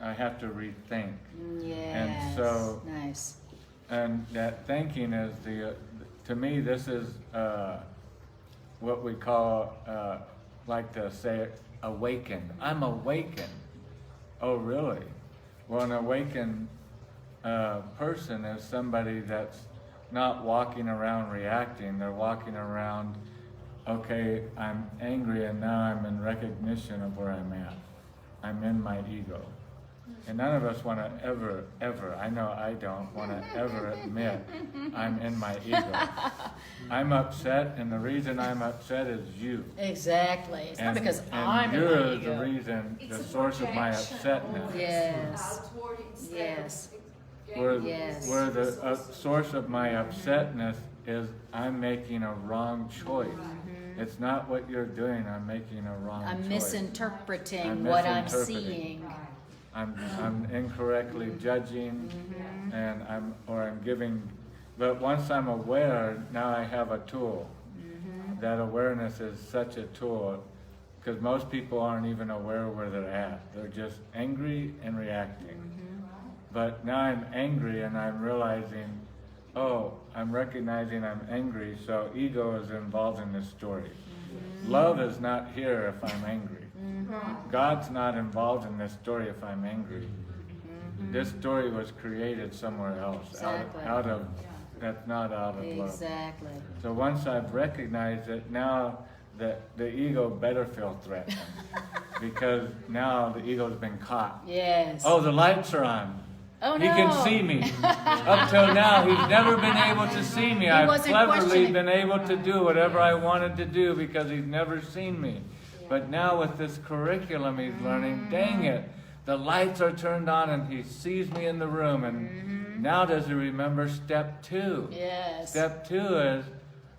Speaker 2: I have to rethink.
Speaker 1: Yes.
Speaker 2: And so-
Speaker 1: nice.
Speaker 2: And that thinking is to me, this is what we call, like to say, awakened. I'm awakened. Oh, really? Well, an awakened person is somebody that's not walking around reacting. They're walking around, okay, I'm angry and now I'm in recognition of where I'm at. I'm in my ego. And none of us want to ever, I know I don't want to ever admit I'm in my ego. I'm upset, and the reason I'm upset is you.
Speaker 1: Exactly. It's not because I'm in
Speaker 2: you're
Speaker 1: my
Speaker 2: the
Speaker 1: ego.
Speaker 2: reason,
Speaker 3: It's
Speaker 2: the
Speaker 3: a
Speaker 2: source of my
Speaker 3: projection
Speaker 2: upsetness.
Speaker 3: always
Speaker 1: Yes.
Speaker 3: outward instead
Speaker 1: Yes.
Speaker 3: of
Speaker 2: Where,
Speaker 1: Yes.
Speaker 2: where the source of my upsetness is I'm making a wrong choice. It's not what you're doing, I'm making a wrong
Speaker 1: I'm
Speaker 2: choice.
Speaker 1: misinterpreting
Speaker 2: I'm
Speaker 1: what I'm
Speaker 2: misinterpreting.
Speaker 1: seeing.
Speaker 3: Right.
Speaker 2: I'm incorrectly judging, and I'm giving But once I'm aware, now I have a tool. That awareness is such a tool, because most people aren't even aware where they're at. They're just angry and reacting. But now I'm angry and I'm realizing, oh, I'm recognizing I'm angry, so ego is involved in this story. Love is not here if I'm angry. God's not involved in this story if I'm angry. This story was created somewhere else,
Speaker 1: Exactly.
Speaker 2: out of, that's not out of love.
Speaker 1: Exactly.
Speaker 2: So once I've recognized it, now the ego better feel threatened. Because now the ego's been caught.
Speaker 1: Yes.
Speaker 2: Oh, the lights are on.
Speaker 1: Oh,
Speaker 2: He can see me. Up till now, he's never been able to see me. I've
Speaker 1: wasn't
Speaker 2: cleverly
Speaker 1: questioning.
Speaker 2: been able to do whatever I wanted to do because he's never seen me. But now with this curriculum he's learning, dang it, the lights are turned on and he sees me in the room. And now does he remember step 2?
Speaker 1: Yes.
Speaker 2: Step 2 is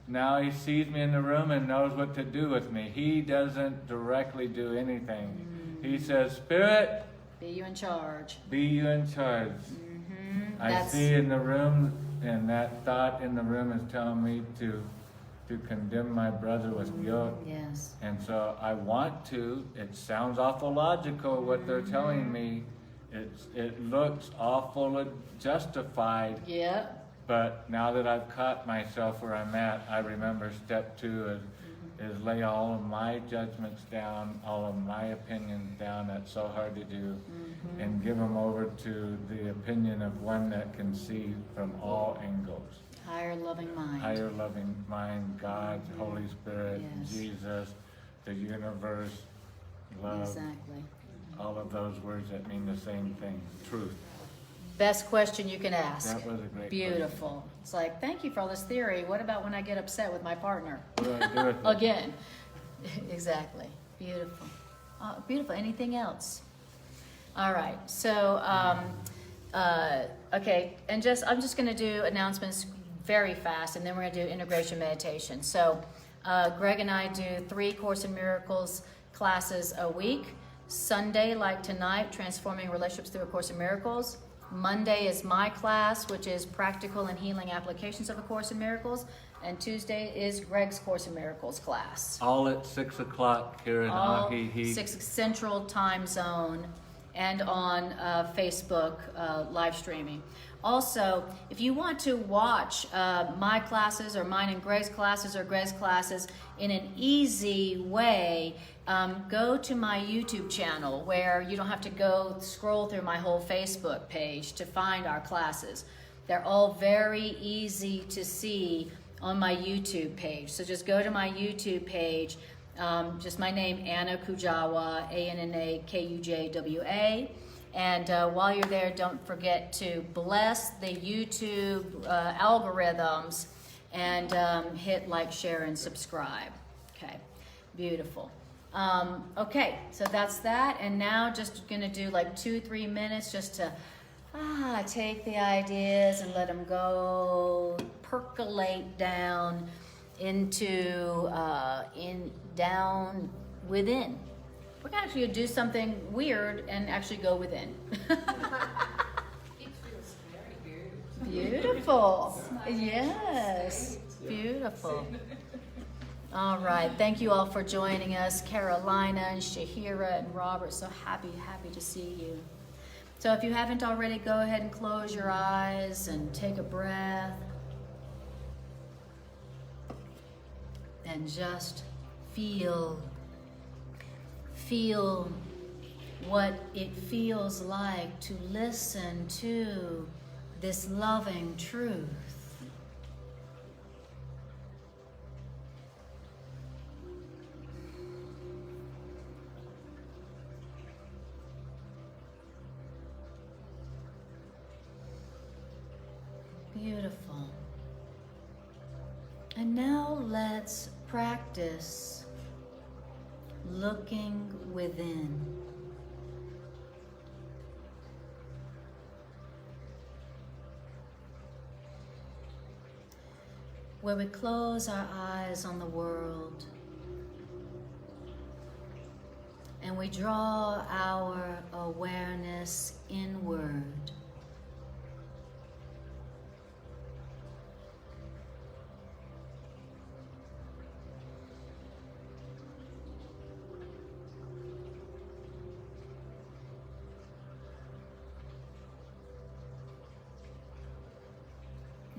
Speaker 2: now he sees me in the room and knows what to do with me. He doesn't directly do anything. He says, Spirit,
Speaker 1: Be you in charge.
Speaker 2: be you in charge. I
Speaker 1: That's-
Speaker 2: see in the room, and that thought in the room is telling me to condemn my brother with guilt.
Speaker 1: Yes.
Speaker 2: And so I want to. It sounds awful logical what they're telling me. It looks awful justified.
Speaker 1: Yep.
Speaker 2: But now that I've caught myself where I'm at, I remember step 2 is lay all of my judgments down, all of my opinions down. That's so hard to do. And give them over to the opinion of one that can see from all angles.
Speaker 1: Higher loving mind.
Speaker 2: Higher loving mind, God, Holy Spirit,
Speaker 1: Yes.
Speaker 2: Jesus, the universe, love,
Speaker 1: Exactly.
Speaker 2: all of those words that mean the same thing, truth.
Speaker 1: Best question you can ask.
Speaker 2: That was a great
Speaker 1: Beautiful. It's like, thank you for all this theory. What about when I get upset with my partner?
Speaker 2: question. What do I do with it?
Speaker 1: Again. Exactly. Beautiful. Beautiful. Anything else? All right. So, okay. And I'm just going to do announcements very fast, and then we're going to do integration meditation. So, Greg and I do 3 Course in Miracles classes a week. Sunday, like tonight, Transforming Relationships Through A Course in Miracles. Monday is my class, which is Practical and Healing Applications of A Course in Miracles. And Tuesday is Greg's Course in Miracles class.
Speaker 2: All at 6 o'clock here in
Speaker 1: All
Speaker 2: Ahihi.
Speaker 1: 6 Central Time Zone and on Facebook live streaming. Also, if you want to watch my classes or mine and Greg's classes or Greg's classes in an easy way, go to my YouTube channel where you don't have to go scroll through my whole Facebook page to find our classes. They're all very easy to see on my YouTube page. So just go to my YouTube page, just my name, Anna Kujawa, ANNAKUJWA. And while you're there, don't forget to bless the YouTube algorithms and hit like, share, and subscribe. Okay, beautiful. Okay, so that's that. And now just gonna do like 2-3 minutes just to take the ideas and let them go, percolate down into, down within. We're gonna actually do something weird and actually go within.
Speaker 3: It feels very good.
Speaker 1: Beautiful. Yes, beautiful. All right, thank you all for joining us, Carolina and Shahira and Robert. So happy to see you. So if you haven't already, go ahead and close your eyes and take a breath. And just feel what it feels like to listen to this loving truth. Beautiful. And now let's practice looking within. Where we close our eyes on the world and we draw our awareness. inward.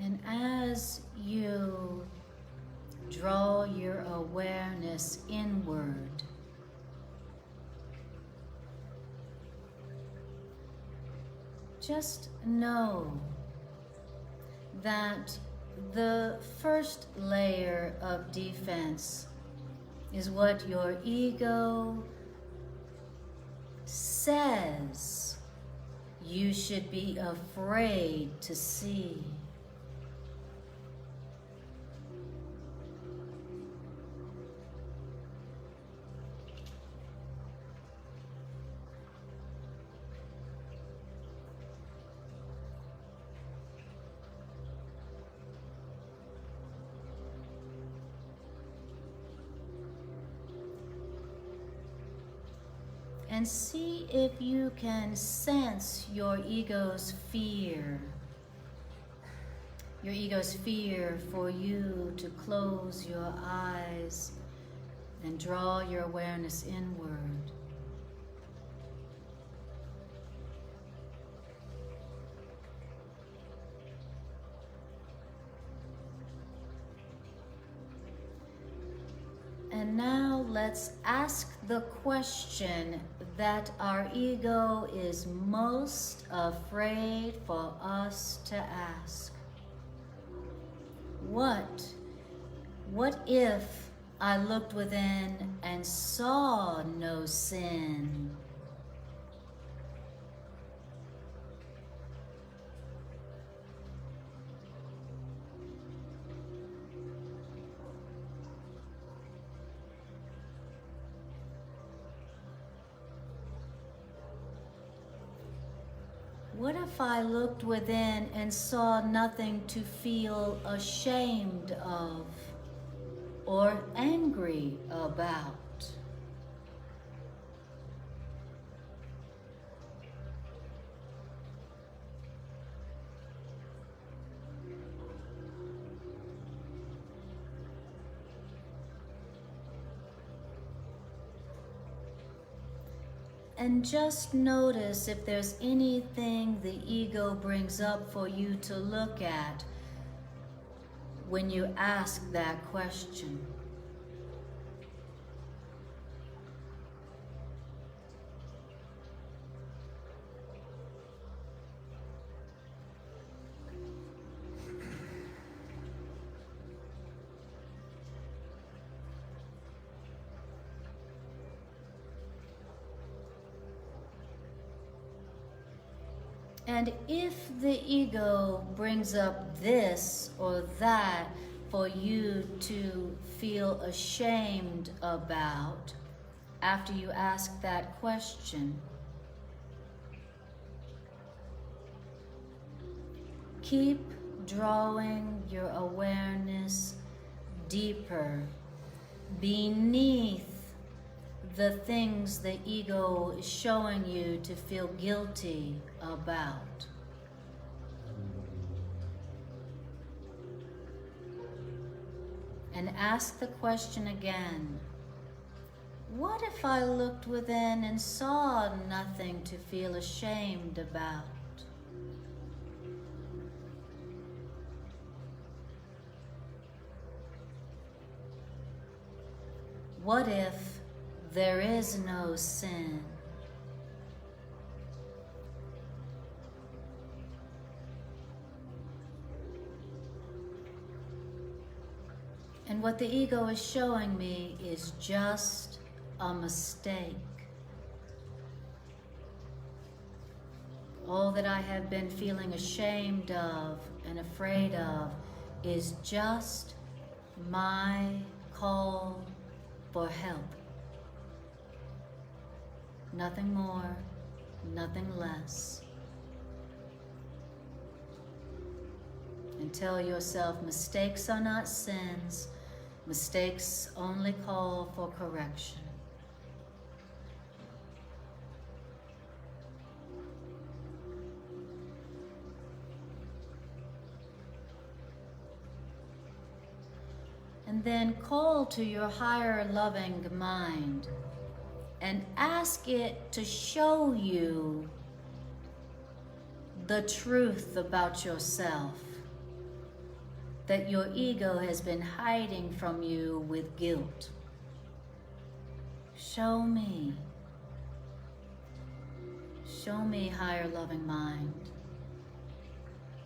Speaker 1: And as you draw your awareness inward, just know that the first layer of defense is what your ego says you should be afraid to see. And see if you can sense your ego's fear. Your ego's fear for you to close your eyes and draw your awareness inward. And now let's ask the question that our ego is most afraid for us to ask. What if I looked within and saw no sin? What if I looked within and saw nothing to feel ashamed of or angry about? And just notice if there's anything the ego brings up for you to look at when you ask that question. And if the ego brings up this or that for you to feel ashamed about after you ask that question, keep drawing your awareness deeper beneath the things the ego is showing you to feel guilty about. And ask the question again. What if I looked within and saw nothing to feel ashamed about? What if there is no sin? And what the ego is showing me is just a mistake. All that I have been feeling ashamed of and afraid of is just my call for help. Nothing more, nothing less. And tell yourself mistakes are not sins. Mistakes only call for correction. And then call to your higher loving mind and ask it to show you the truth about yourself. that your ego has been hiding from you with guilt. Show me. Show me, higher loving mind,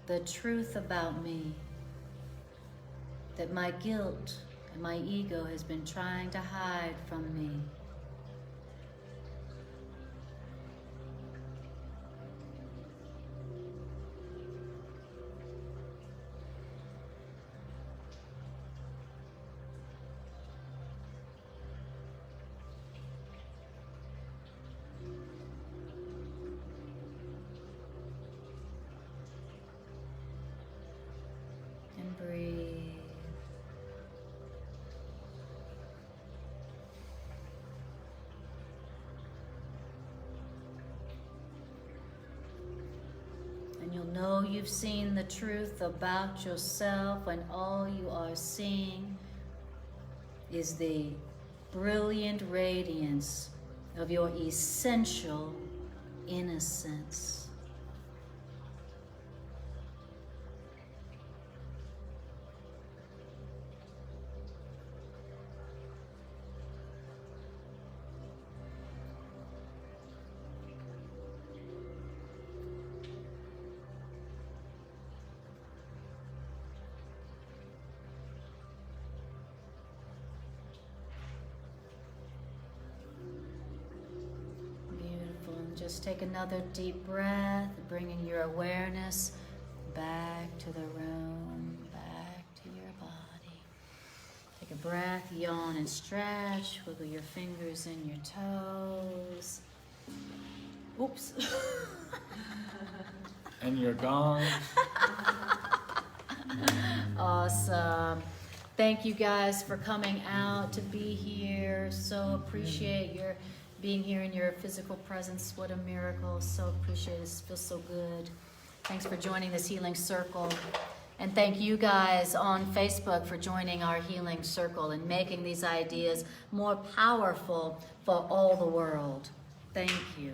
Speaker 1: the truth about me that my guilt and my ego has been trying to hide from me. And breathe. And you'll know you've seen the truth about yourself when all you are seeing is the brilliant radiance of your essential innocence. Just take another deep breath, bringing your awareness back to the room, back to your body. Take a breath, yawn and stretch, wiggle your fingers and your toes. Oops.
Speaker 2: And you're gone.
Speaker 1: Awesome. Thank you guys for coming out to be here. So appreciate your being here in your physical presence. What a miracle. So appreciate it. It feels so good. Thanks for joining this healing circle. And thank you guys on Facebook for joining our healing circle and making these ideas more powerful for all the world. Thank you.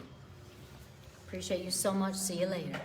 Speaker 1: Appreciate you so much. See you later.